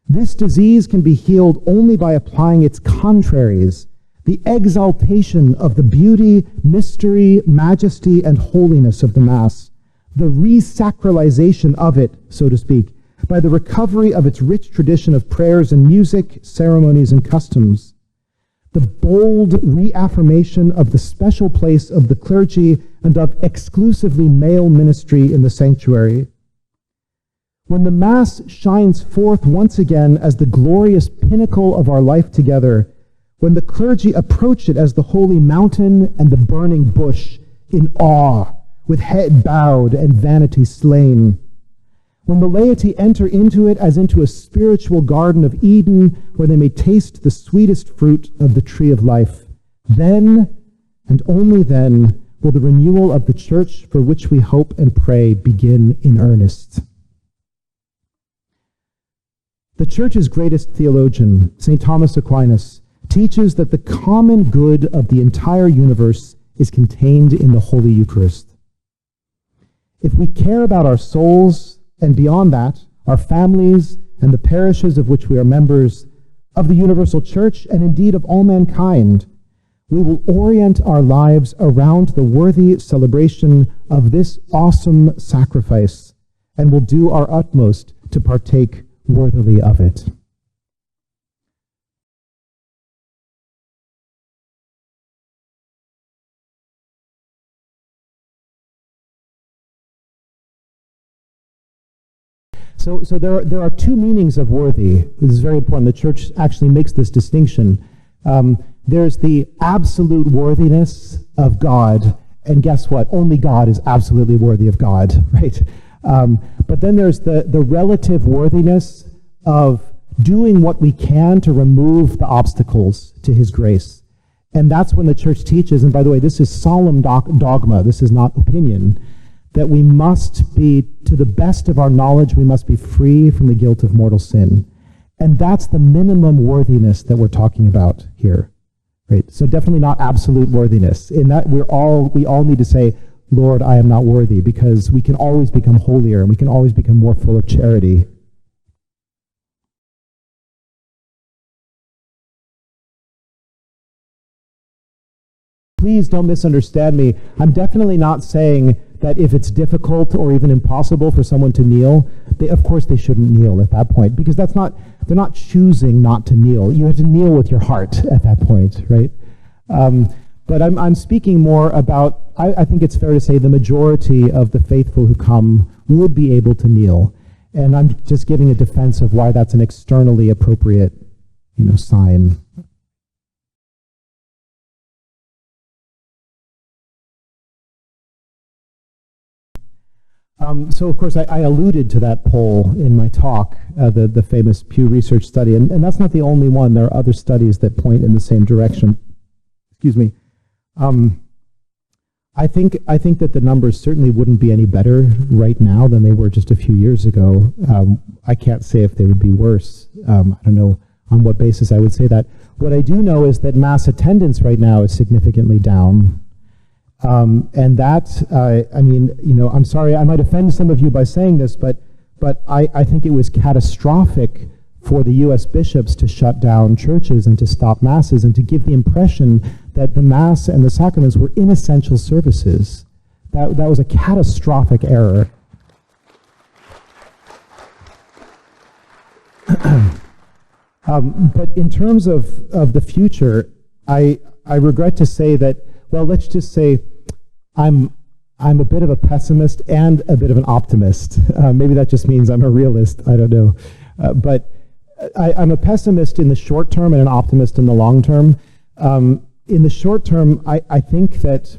S1: This disease can be healed only by applying its contraries, the exaltation of the beauty, mystery, majesty, and holiness of the Mass, the re-sacralization of it, so to speak, by the recovery of its rich tradition of prayers and music, ceremonies, and customs, the bold reaffirmation of the special place of the clergy and of exclusively male ministry in the sanctuary. When the Mass shines forth once again as the glorious pinnacle of our life together, when the clergy approach it as the holy mountain and the burning bush in awe, with head bowed and vanity slain, when the laity enter into it as into a spiritual Garden of Eden where they may taste the sweetest fruit of the tree of life, then, and only then, will the renewal of the Church for which we hope and pray begin in earnest. The Church's greatest theologian, St. Thomas Aquinas, teaches that the common good of the entire universe is contained in the Holy Eucharist. If we care about our souls, and beyond that, our families and the parishes of which we are members, of the universal Church, and indeed of all mankind, we will orient our lives around the worthy celebration of this awesome sacrifice, and will do our utmost to partake worthily of it. So there are two meanings of worthy. This is very important. The Church actually makes this distinction. There's the absolute worthiness of God, and guess what? Only God is absolutely worthy of God, right? But then there's the relative worthiness of doing what we can to remove the obstacles to his grace. And that's when the Church teaches, and by the way, this is solemn dogma, this is not opinion, that we must be, to the best of our knowledge, we must be free from the guilt of mortal sin. And that's the minimum worthiness that we're talking about here. Right? So definitely not absolute worthiness. In that we all need to say, Lord, I am not worthy, because we can always become holier and we can always become more full of charity. Please don't misunderstand me. I'm definitely not saying that if it's difficult or even impossible for someone to kneel, of course they shouldn't kneel at that point, because they're not choosing not to kneel. You have to kneel with your heart at that point, right? But I'm speaking more about, I think it's fair to say the majority of the faithful who come would be able to kneel. And I'm just giving a defense of why that's an externally appropriate, sign. So, of course, I alluded to that poll in my talk, the famous Pew Research study, and that's not the only one. There are other studies that point in the same direction. Excuse me. I think that the numbers certainly wouldn't be any better right now than they were just a few years ago. I can't say if they would be worse. I don't know on what basis I would say that. What I do know is that Mass attendance right now is significantly down. And that, I'm sorry, I might offend some of you by saying this, but I think it was catastrophic for the U.S. bishops to shut down churches and to stop Masses and to give the impression that the Mass and the sacraments were inessential services. That was a catastrophic error. But in terms of the future, I regret to say that, well, let's just say I'm a bit of a pessimist and a bit of an optimist. Maybe that just means I'm a realist. I don't know. But I'm a pessimist in the short term and an optimist in the long term. In the short term, I think that,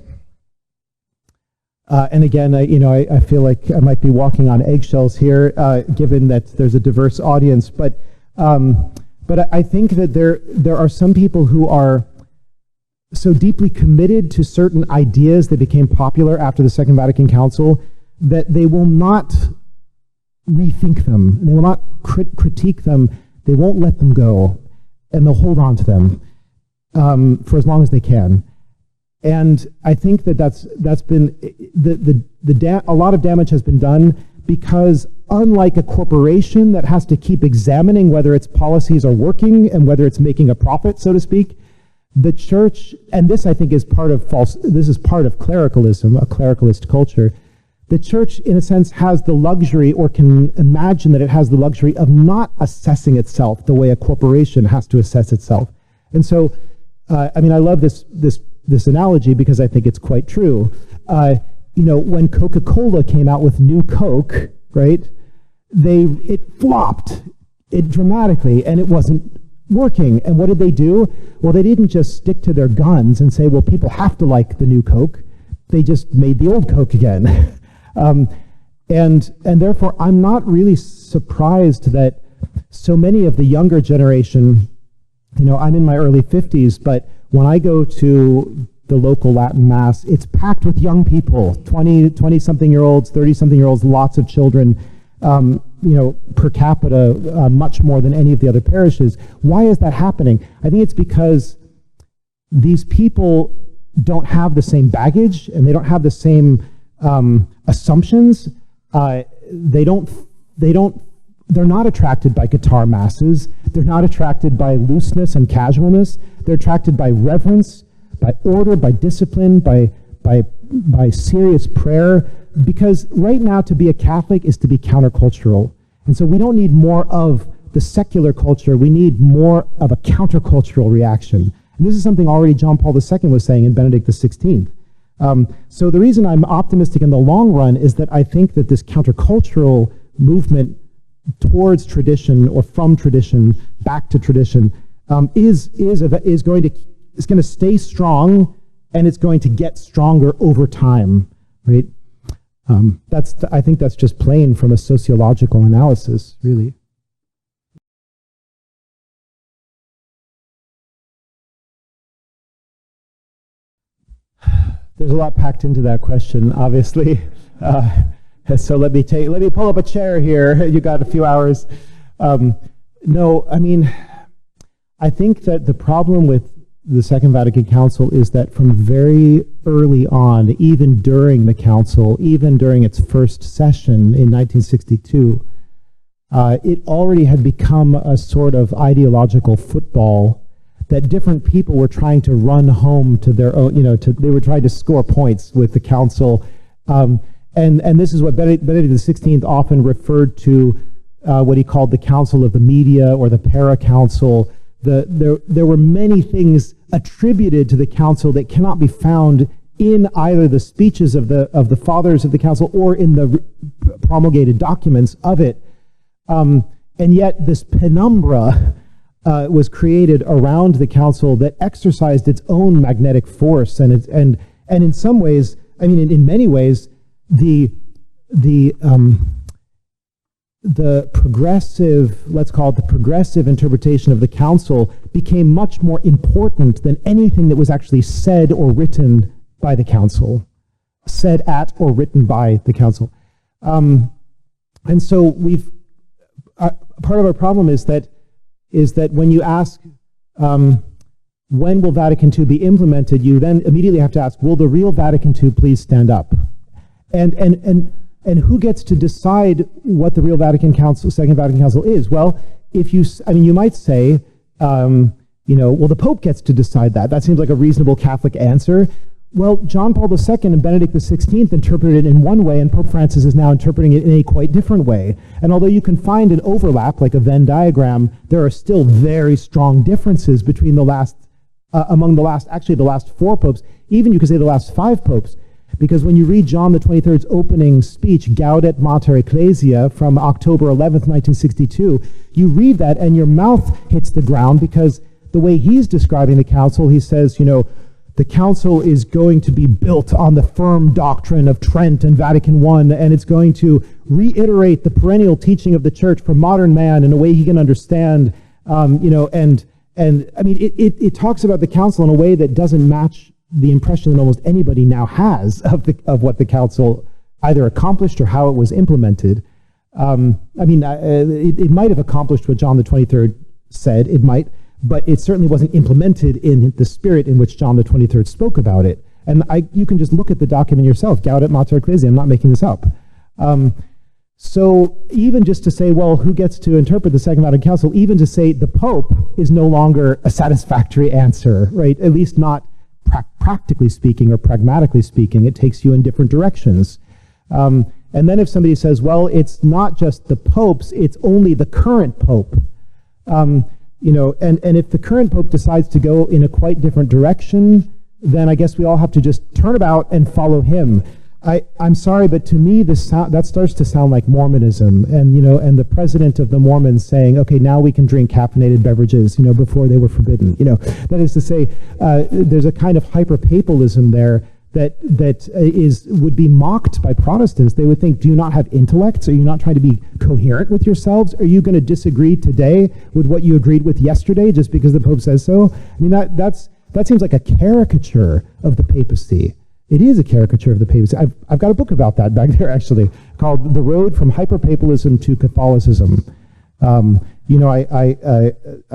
S1: and again, I feel like I might be walking on eggshells here, given that there's a diverse audience. But I think that there are some people who are so deeply committed to certain ideas that became popular after the Second Vatican Council that they will not rethink them. They will not critique them. They won't let them go, and they'll hold on to them for as long as they can. And I think that's been a lot of damage has been done, because unlike a corporation that has to keep examining whether its policies are working and whether it's making a profit, so to speak, the church, and this I think is part of clericalism, a clericalist culture. The church, in a sense, has the luxury, or can imagine that it has the luxury, of not assessing itself the way a corporation has to assess itself. And so, I love this analogy because I think it's quite true. When Coca-Cola came out with New Coke, right? It flopped dramatically, and it wasn't working. And what did they do? Well, they didn't just stick to their guns and say, well, people have to like the new Coke. They just made the old Coke again. And therefore, I'm not really surprised that so many of the younger generation, I'm in my early 50s, but when I go to the local Latin Mass, it's packed with young people, 20-something-year-olds, 30-something-year-olds, lots of children, per capita, much more than any of the other parishes. Why is that happening? I think it's because these people don't have the same baggage, and they don't have the same assumptions. They're not attracted by guitar masses. They're not attracted by looseness and casualness. They're attracted by reverence, by order, by discipline, by serious prayer. Because right now, to be a Catholic is to be countercultural. And so we don't need more of the secular culture. We need more of a countercultural reaction. And this is something already John Paul II was saying in Benedict XVI. So the reason I'm optimistic in the long run is that I think that this countercultural movement towards tradition, or from tradition back to tradition, is going to stay strong, and it's going to get stronger over time, right? I think that's just plain from a sociological analysis, really. There's a lot packed into that question, obviously. So let me pull up a chair here. You got a few hours. I think that the problem with the Second Vatican Council is that from very early on, even during the council, even during its first session in 1962, it already had become a sort of ideological football that different people were trying to run home to their own, they were trying to score points with the council. And this is what Benedict XVI often referred to, what he called the council of the media or the para-council. There were many things attributed to the council that cannot be found in either the speeches of the fathers of the council or in the promulgated documents of it. And yet this penumbra was created around the council that exercised its own magnetic force, and in some ways, I mean, in many ways, the progressive, let's call it the progressive interpretation of the council became much more important than anything that was actually said or written by the council, said at or written by the council. And so part of our problem is that when you ask, when will Vatican II be implemented, you then immediately have to ask, will the real Vatican II please stand up? And who gets to decide what the real Vatican Council, Second Vatican Council is? Well, you might say, well, the Pope gets to decide that. That seems like a reasonable Catholic answer. Well, John Paul II and Benedict XVI interpreted it in one way, and Pope Francis is now interpreting it in a quite different way. And although you can find an overlap, like a Venn diagram, there are still very strong differences between the last four popes, even you could say the last five popes. Because when you read John the 23rd's opening speech, Gaudet Mater Ecclesia, from October 11th, 1962, you read that and your mouth hits the ground, because the way he's describing the council, he says, the council is going to be built on the firm doctrine of Trent and Vatican I, and it's going to reiterate the perennial teaching of the Church for modern man in a way he can understand, and I mean, it talks about the council in a way that doesn't match the impression that almost anybody now has of what the council either accomplished or how it was implemented. It might have accomplished what John the 23rd said, it might, but it certainly wasn't implemented in the spirit in which John the 23rd spoke about it. And you can just look at the document yourself, Gaudet Mater Ecclesia, I'm not making this up. So even just to say, well, who gets to interpret the Second Vatican Council, even to say the Pope is no longer a satisfactory answer, right? At least not practically speaking or pragmatically speaking, it takes you in different directions. And then if somebody says, well, it's not just the popes, it's only the current pope, and if the current pope decides to go in a quite different direction, then I guess we all have to just turn about and follow him. I'm sorry, but to me, that starts to sound like Mormonism, and the president of the Mormons saying, okay, now we can drink caffeinated beverages, before they were forbidden. That is to say, there's a kind of hyper-papalism there that would be mocked by Protestants. They would think, do you not have intellects? Are you not trying to be coherent with yourselves? Are you going to disagree today with what you agreed with yesterday just because the Pope says so? I mean, that seems like a caricature of the papacy. It is a caricature of the papacy. I've got a book about that back there, actually, called The Road from Hyperpapalism to Catholicism. I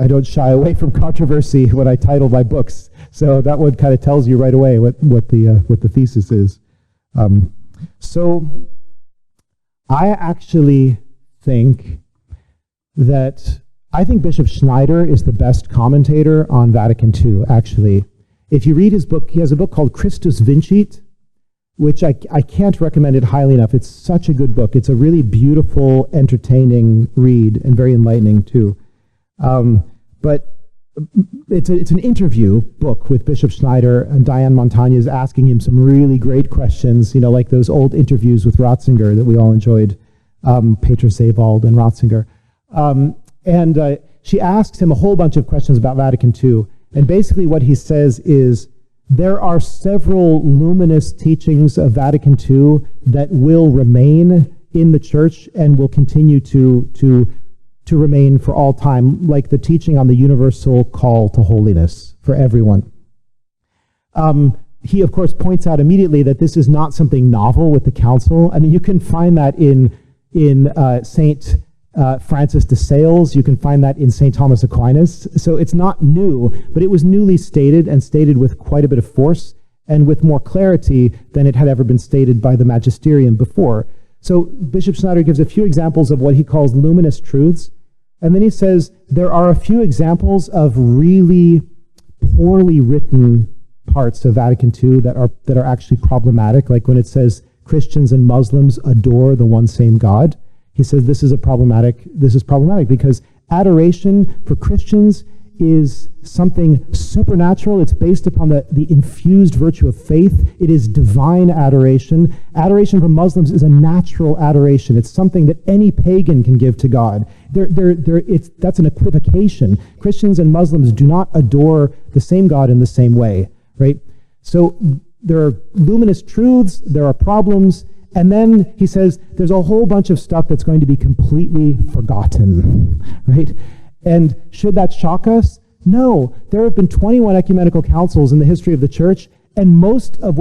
S1: don't shy away from controversy when I title my books, so that one kind of tells you right away what the thesis is. So I actually think Bishop Schneider is the best commentator on Vatican II, actually. If you read his book, he has a book called Christus Vincit, which I can't recommend it highly enough. It's such a good book. It's a really beautiful, entertaining read, and very enlightening too. But it's an interview book with Bishop Schneider, and Diane Montagna is asking him some really great questions, like those old interviews with Ratzinger that we all enjoyed, Peter Sebald and Ratzinger. And she asks him a whole bunch of questions about Vatican II. And basically what he says is, there are several luminous teachings of Vatican II that will remain in the Church and will continue to remain for all time, like the teaching on the universal call to holiness for everyone. He, of course, points out immediately that this is not something novel with the Council. I mean, you can find that in St. Francis de Sales. You can find that in St. Thomas Aquinas. So it's not new, but it was newly stated and stated with quite a bit of force. and with more clarity than it had ever been stated by the magisterium before. So Bishop Schneider gives a few examples of what he calls luminous truths, and then he says there are a few examples of really poorly written parts of Vatican II that are actually problematic, like when it says Christians and Muslims adore the one same God. He says this is problematic because adoration for Christians is something supernatural. It's based upon the infused virtue of faith. It is divine adoration. Adoration for Muslims is a natural adoration. It's something that any pagan can give to God. That's an equivocation. Christians and Muslims do not adore the same God in the same way, right? So there are luminous truths, there are problems, and then he says there's a whole bunch of stuff that's going to be completely forgotten, right? And should that shock us? No. There have been 21 ecumenical councils in the history of the church, and most of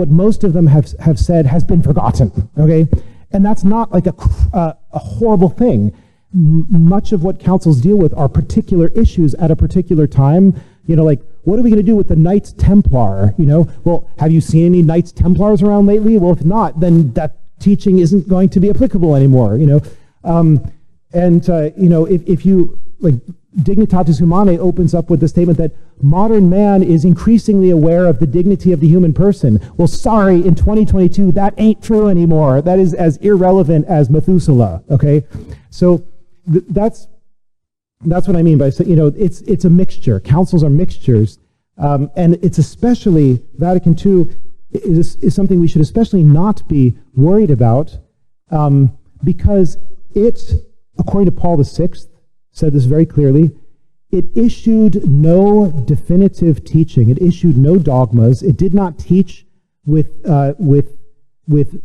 S1: them have said has been forgotten, okay? And that's not like a horrible thing. Much of what councils deal with are particular issues at a particular time. Like, what are we going to do with the Knights Templar? Well, have you seen any Knights Templars around lately? Well, if not, then that teaching isn't going to be applicable anymore, if you, like, Dignitatis Humanae opens up with the statement that modern man is increasingly aware of the dignity of the human person. Well, sorry, in 2022, that ain't true anymore. That is as irrelevant as Methuselah, okay? So that's what I mean by, it's a mixture. Councils are mixtures. And it's especially, Vatican II is something we should especially not be worried about because it, according to Paul VI, said this very clearly, it issued no definitive teaching. It issued no dogmas. It did not teach with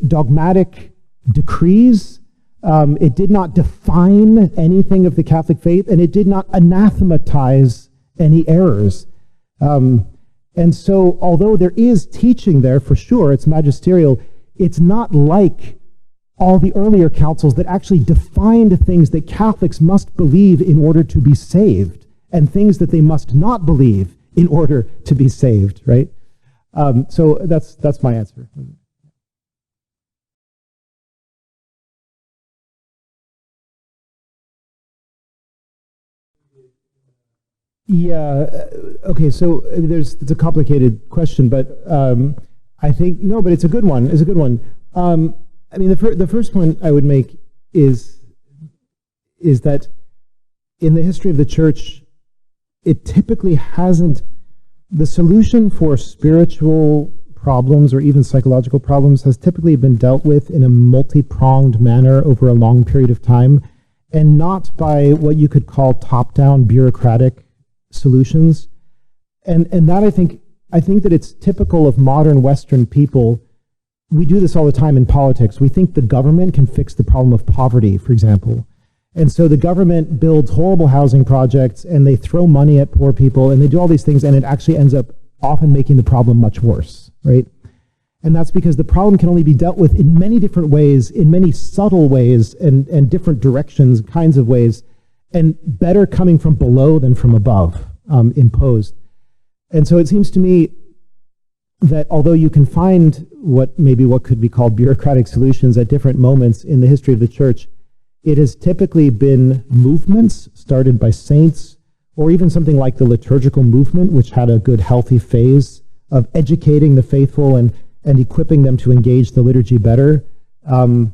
S1: dogmatic decrees. It did not define anything of the Catholic faith, and it did not anathematize any errors. And so, although there is teaching there for sure, it's magisterial, it's not like all the earlier councils that actually defined things that Catholics must believe in order to be saved, and things that they must not believe in order to be saved, right? So that's my answer. Yeah, okay, so it's a complicated question, but I think, no, but it's a good one. It's a good one. I mean, the first point I would make is that in the history of the church, it typically hasn't, the solution for spiritual problems or even psychological problems has typically been dealt with in a multi-pronged manner over a long period of time, and not by what you could call top-down bureaucratic solutions. And that I think that it's typical of modern Western people. We do this all the time in politics. We think the government can fix the problem of poverty, for example. And so the government builds horrible housing projects, and they throw money at poor people, and they do all these things, and it actually ends up often making the problem much worse, right? And that's because the problem can only be dealt with in many different ways, in many subtle ways, and different directions, kinds of ways, and better coming from below than from above, imposed. And so it seems to me that although you can find what could be called bureaucratic solutions at different moments in the history of the church, it has typically been movements started by saints, or even something like the liturgical movement, which had a good, healthy phase of educating the faithful and equipping them to engage the liturgy better. And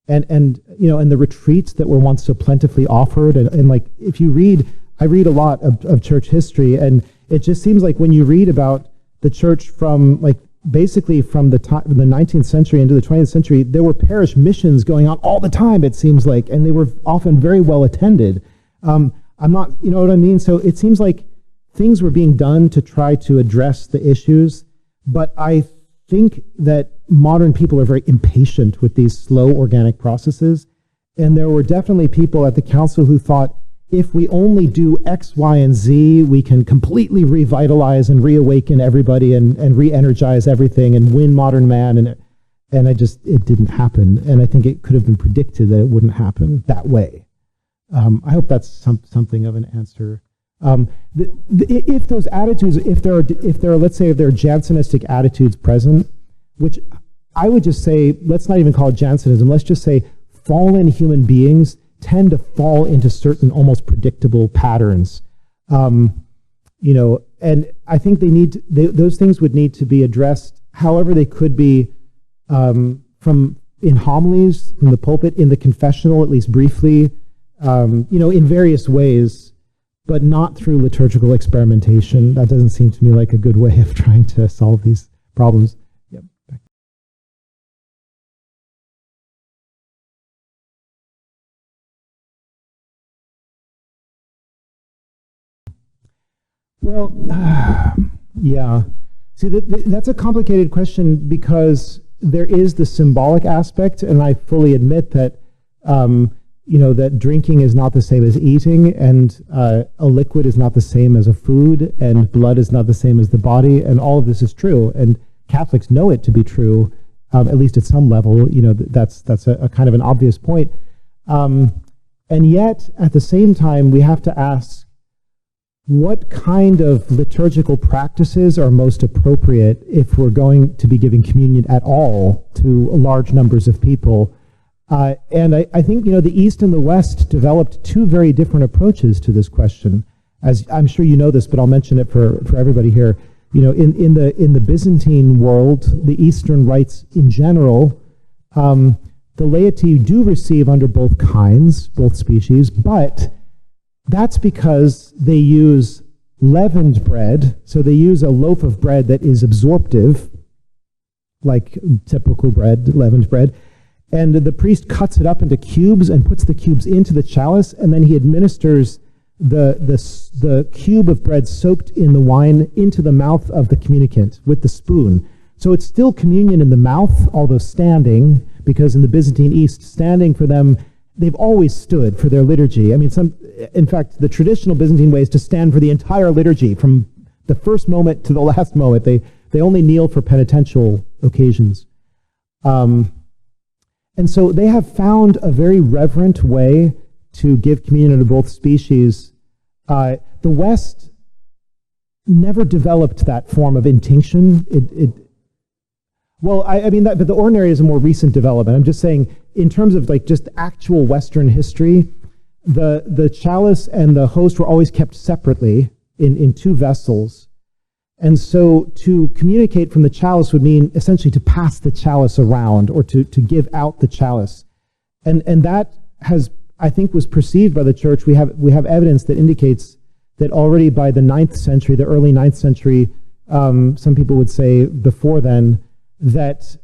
S1: the retreats that were once so plentifully offered. And like, if you read, I read a lot of church history, and it just seems like when you read about the church from, like, basically from the 19th century into the 20th century, there were parish missions going on all the time, it seems like, and they were often very well attended. I'm not, you know what I mean? So it seems like things were being done to try to address the issues, but I think that modern people are very impatient with these slow organic processes, and there were definitely people at the council who thought, if we only do X, Y, and Z, we can completely revitalize and reawaken everybody and re-energize everything and win modern man. And it didn't happen. And I think it could have been predicted that it wouldn't happen that way. I hope that's something of an answer. If those attitudes, if there are, let's say, if there are Jansenistic attitudes present, which I would just say, let's not even call it Jansenism, let's just say fallen human beings tend to fall into certain almost predictable patterns. And I think those things would need to be addressed however they could be, in homilies, from the pulpit, in the confessional, at least briefly, in various ways, but not through liturgical experimentation. That doesn't seem to me like a good way of trying to solve these problems. Yep. Well, yeah. See, that's a complicated question because there is the symbolic aspect, and I fully admit that, that drinking is not the same as eating, and a liquid is not the same as a food, and blood is not the same as the body, and all of this is true, and Catholics know it to be true, at least at some level. That's a kind of an obvious point. And yet, at the same time, we have to ask, what kind of liturgical practices are most appropriate if we're going to be giving communion at all to large numbers of people? And I think, the East and the West developed two very different approaches to this question. As I'm sure you know this, but I'll mention it for everybody here. In the Byzantine world, the Eastern rites in general, the laity do receive under both kinds, both species, but that's because they use leavened bread, so they use a loaf of bread that is absorptive, like typical bread, leavened bread, and the priest cuts it up into cubes and puts the cubes into the chalice, and then he administers the cube of bread soaked in the wine into the mouth of the communicant with the spoon. So it's still communion in the mouth, although standing, because in the Byzantine East, standing for them, they've always stood for their liturgy. I mean, in fact, the traditional Byzantine way is to stand for the entire liturgy from the first moment to the last moment. They only kneel for penitential occasions. And so they have found a very reverent way to give communion to both species. The West never developed that form of intinction. But the ordinary is a more recent development. I'm just saying, in terms of just actual Western history, the chalice and the host were always kept separately in two vessels. And so to communicate from the chalice would mean essentially to pass the chalice around, or to give out the chalice. And that I think was perceived by the church. We have evidence that indicates that already by the 9th century, the early 9th century, some people would say before then, that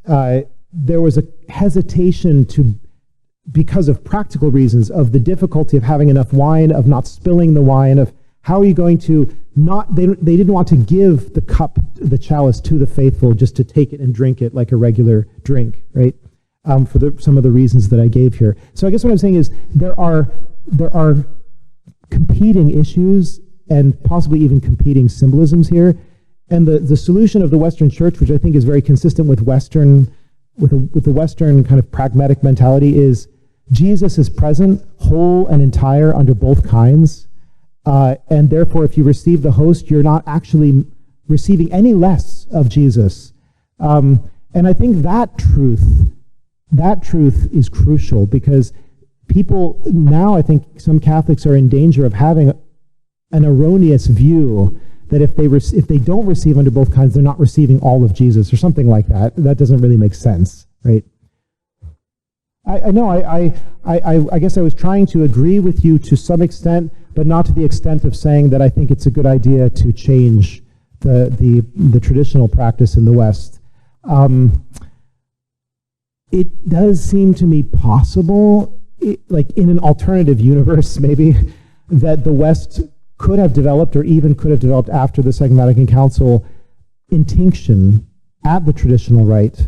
S1: there was a hesitation because of practical reasons, of the difficulty of having enough wine, of not spilling the wine, of how are you going to they didn't want to give the chalice to the faithful just to take it and drink it like a regular drink, right? For some of the reasons that I gave here. So I guess what I'm saying is there are competing issues and possibly even competing symbolisms here. And the solution of the Western Church, which I think is very consistent with the Western kind of pragmatic mentality, is Jesus is present, whole and entire, under both kinds. And therefore, if you receive the host, you're not actually receiving any less of Jesus. And I think that truth is crucial, because people now, I think some Catholics are in danger of having an erroneous view that if they don't receive under both kinds, they're not receiving all of Jesus, or something like that. That doesn't really make sense, right? I know. I guess I was trying to agree with you to some extent, but not to the extent of saying that I think it's a good idea to change the traditional practice in the West. It does seem to me possible, like in an alternative universe maybe, that the West could have developed, or even could have developed after the Second Vatican Council, intinction at the traditional rite,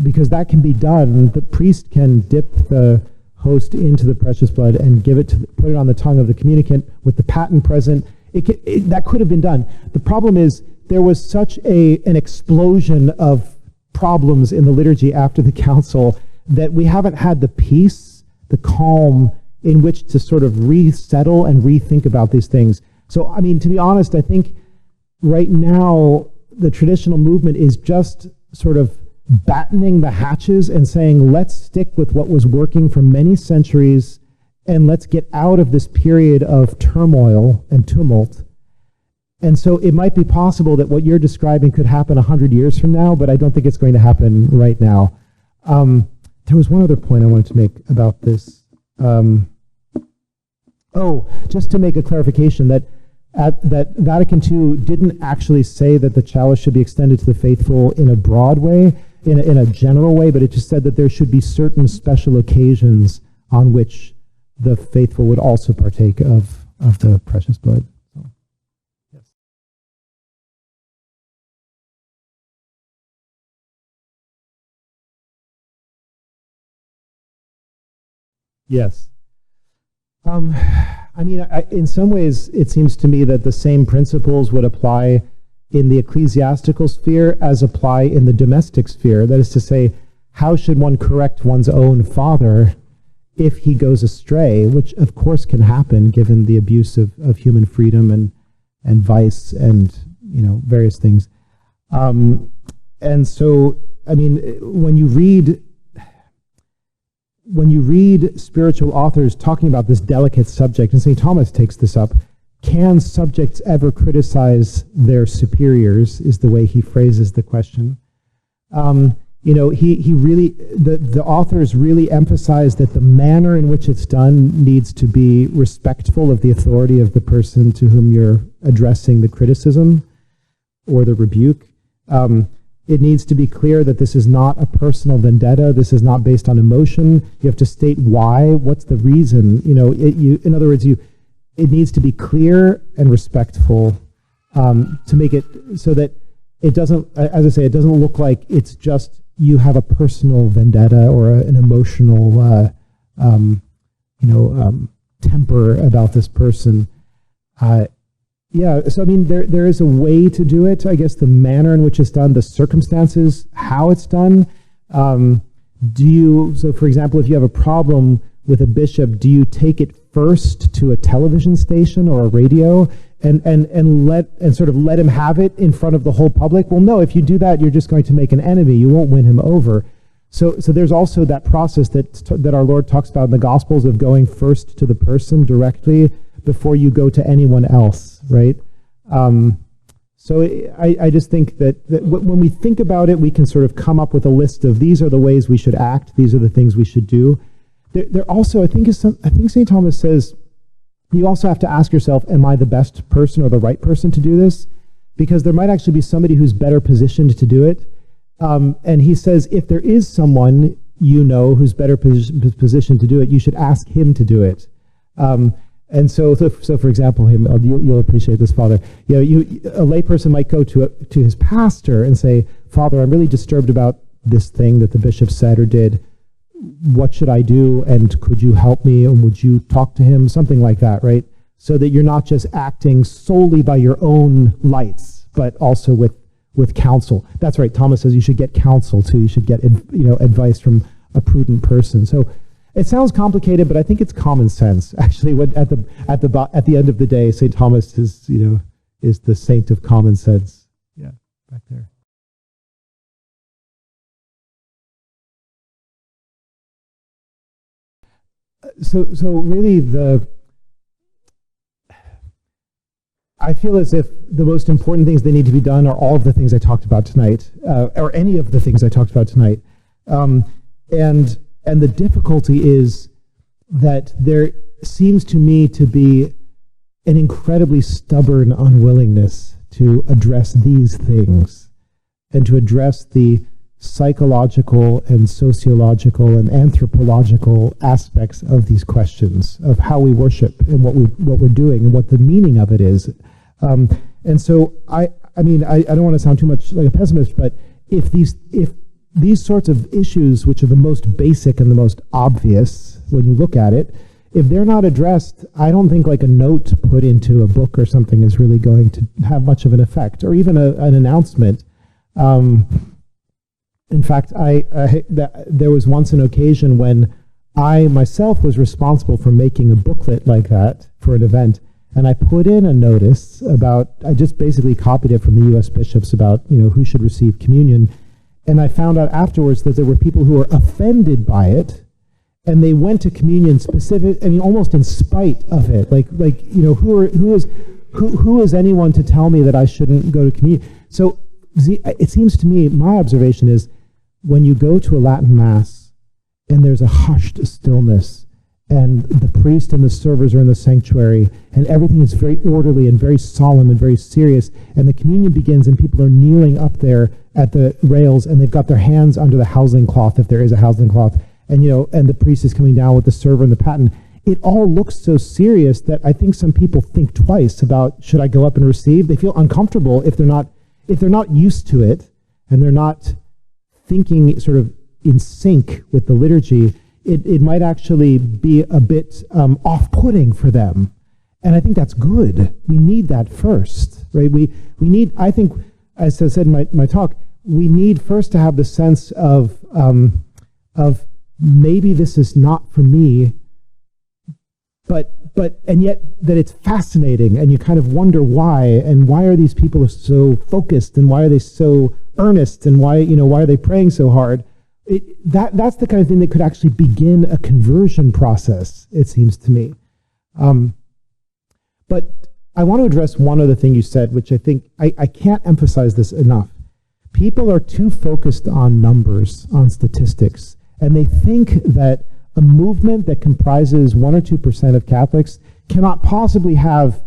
S1: because that can be done. The priest can dip the host into the precious blood and put it on the tongue of the communicant with the paten present. That could have been done. The problem is there was such an explosion of problems in the liturgy after the council that we haven't had the peace, the calm in which to sort of resettle and rethink about these things. So, I mean, to be honest, I think right now the traditional movement is just sort of battening the hatches and saying, let's stick with what was working for many centuries and let's get out of this period of turmoil and tumult. And so it might be possible that what you're describing could happen 100 years from now, but I don't think it's going to happen right now. There was one other point I wanted to make about this. Just to make a clarification, that Vatican II didn't actually say that the chalice should be extended to the faithful in a broad way, in a general way, but it just said that there should be certain special occasions on which the faithful would also partake of the precious blood. So, yes. Yes. I mean, in some ways, it seems to me that the same principles would apply in the ecclesiastical sphere as apply in the domestic sphere. That is to say, how should one correct one's own father if he goes astray, which of course can happen given the abuse of human freedom and vice and, various things. And so, I mean, when you read spiritual authors talking about this delicate subject, and St. Thomas takes this up, can subjects ever criticize their superiors, is the way he phrases the question. He really, the authors really emphasize that the manner in which it's done needs to be respectful of the authority of the person to whom you're addressing the criticism or the rebuke. It needs to be clear that this is not a personal vendetta. This is not based on emotion. You have to state why. What's the reason? In other words, it needs to be clear and respectful to make it so that it doesn't, as I say, it doesn't look like it's just you have a personal vendetta or an emotional, temper about this person. So I mean, there is a way to do it. I guess the manner in which it's done, the circumstances, how it's done. So for example, if you have a problem with a bishop, do you take it first to a television station or a radio and sort of let him have it in front of the whole public? Well, no, if you do that, you're just going to make an enemy. You won't win him over. So there's also that process that our Lord talks about in the Gospels of going first to the person directly before you go to anyone else, right? So I just think that when we think about it, we can sort of come up with a list of these are the ways we should act, these are the things we should do. There also, I think St. Thomas says, you also have to ask yourself, am I the best person or the right person to do this? Because there might actually be somebody who's better positioned to do it. And he says, if there is someone who's better positioned to do it, you should ask him to do it. And so for example, you'll appreciate this, Father. A layperson might go to his pastor and say, Father, I'm really disturbed about this thing that the bishop said or did. What should I do? And could you help me? And would you talk to him? Something like that, right? So that you're not just acting solely by your own lights, but also with counsel. That's right. Thomas says you should get counsel too. You should get advice from a prudent person. So it sounds complicated, but I think it's common sense. Actually, at the end of the day, St. Thomas is the saint of common sense. Yeah, back there. So really I feel as if the most important things that need to be done are all of the things I talked about tonight, or any of the things I talked about tonight. And the difficulty is that there seems to me to be an incredibly stubborn unwillingness to address these things and to address the psychological and sociological and anthropological aspects of these questions of how we worship and what we're doing and what the meaning of it is. And so I don't want to sound too much like a pessimist, but if these sorts of issues, which are the most basic and the most obvious when you look at it, if they're not addressed, I don't think like a note put into a book or something is really going to have much of an effect, or even an announcement. In fact, there was once an occasion when I myself was responsible for making a booklet like that for an event, and I put in a notice about, I just basically copied it from the U.S. bishops about, who should receive communion. And I found out afterwards that there were people who were offended by it, and they went to communion almost in spite of it. Who is anyone to tell me that I shouldn't go to communion? So it seems to me, my observation is, when you go to a Latin Mass and there's a hushed stillness, and the priest and the servers are in the sanctuary, and everything is very orderly and very solemn and very serious, and the communion begins, and people are kneeling up there at the rails, and they've got their hands under the housing cloth, if there is a housing cloth, and the priest is coming down with the server and the paten. It all looks so serious that I think some people think twice about, should I go up and receive? They feel uncomfortable if they're not used to it, and they're not thinking sort of in sync with the liturgy. It might actually be a bit off-putting for them. And I think that's good. We need that first, right? We need, I think, as I said in my talk, we need first to have the sense of maybe this is not for me, and yet that it's fascinating, and you kind of wonder why, and why are these people so focused, and why are they so earnest, and why are they praying so hard? That's the kind of thing that could actually begin a conversion process, it seems to me. But I want to address one other thing you said, which I think, I can't emphasize this enough. People are too focused on numbers, on statistics, and they think that a movement that comprises 1 or 2% of Catholics cannot possibly have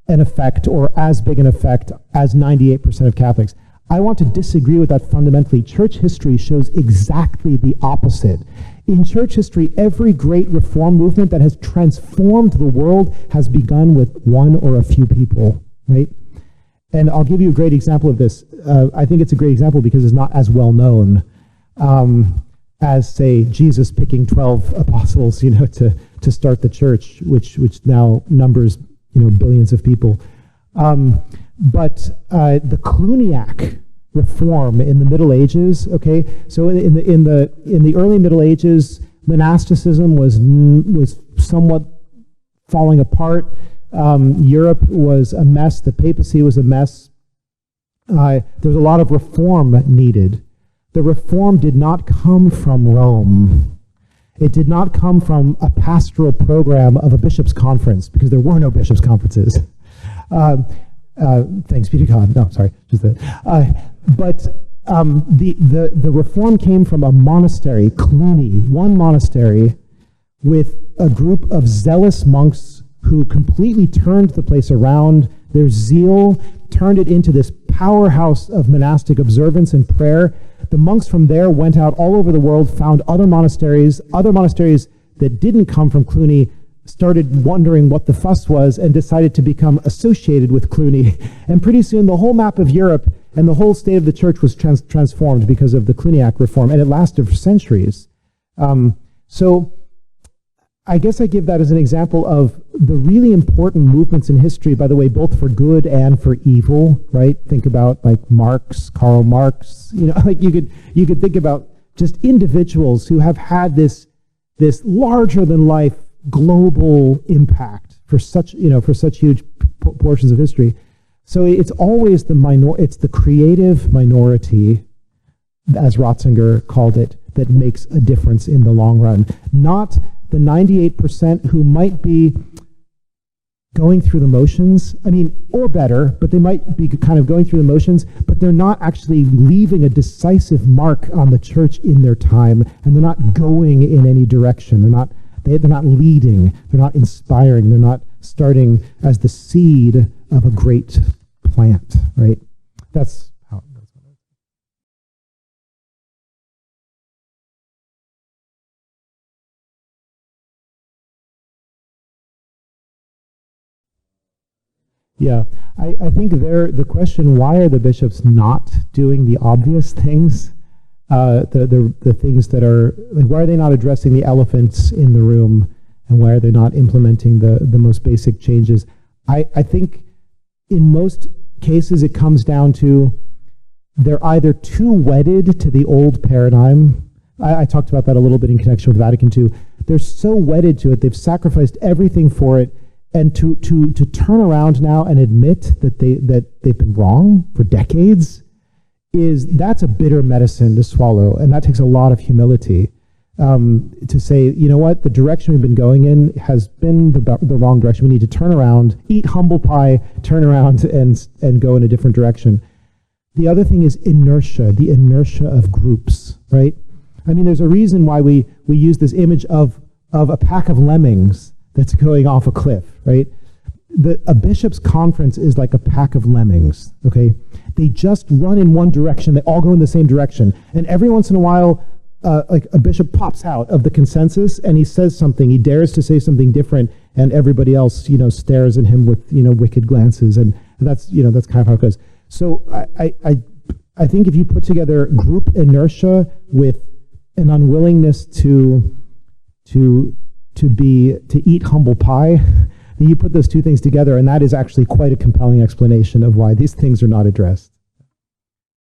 S1: an effect, or as big an effect, as 98% of Catholics. I want to disagree with that fundamentally. Church history shows exactly the opposite. In church history, every great reform movement that has transformed the world has begun with one or a few people, right? And I'll give you a great example of this. I think it's a great example because it's not as well known as, say, Jesus picking 12 apostles, to start the church, which now numbers, billions of people. But the Cluniac reform in the Middle Ages, okay, so in the early Middle Ages, monasticism was somewhat falling apart. Europe was a mess. The papacy was a mess. There was a lot of reform needed. The reform did not come from Rome. It did not come from a pastoral program of a bishops' conference, because there were no bishops' conferences. Thanks be to God. No, sorry, just that. But the reform came from a monastery, Cluny, one monastery, with a group of zealous monks who completely turned the place around. Their zeal turned it into this powerhouse of monastic observance and prayer. The monks from there went out all over the world, found other monasteries that didn't come from Cluny, started wondering what the fuss was, and decided to become associated with Cluny. And pretty soon the whole map of Europe and the whole state of the church was transformed because of the Cluniac reform, and it lasted for centuries. So I guess I give that as an example of the really important movements in history, by the way, both for good and for evil, right? Think about like Karl Marx, like you could think about just individuals who have had this larger than life global impact for such huge portions of history. So it's always it's the creative minority, as Ratzinger called it, that makes a difference in the long run, not the 98% who might be going through the motions, or better, but they might be kind of going through the motions, but they're not actually leaving a decisive mark on the church in their time, and they're not going in any direction. They're not leading, they're not inspiring, they're not starting as the seed of a great plant, right? That's how it goes. Yeah, I think the question, why are the bishops not doing the obvious things? The things that are, like, why are they not addressing the elephants in the room, and why are they not implementing the most basic changes? I think in most cases it comes down to they're either too wedded to the old paradigm. I talked about that a little bit in connection with Vatican II. They're so wedded to it, they've sacrificed everything for it, And to turn around now and admit that they've been wrong for decades, that's a bitter medicine to swallow, and that takes a lot of humility. To say, you know what, the direction we've been going in has been the wrong direction. We need to turn around, eat humble pie, turn around and go in a different direction. The other thing is inertia, the inertia of groups, right? I mean, there's a reason why we use this image of a pack of lemmings that's going off a cliff, right? A bishop's conference is like a pack of lemmings, okay? They just run in one direction. They all go in the same direction. And every once in a while, like a bishop pops out of the consensus and he says something, he dares to say something different, and everybody else, stares at him with, wicked glances, and that's kind of how it goes. So I think if you put together group inertia with an unwillingness to eat humble pie, then you put those two things together, and that is actually quite a compelling explanation of why these things are not addressed.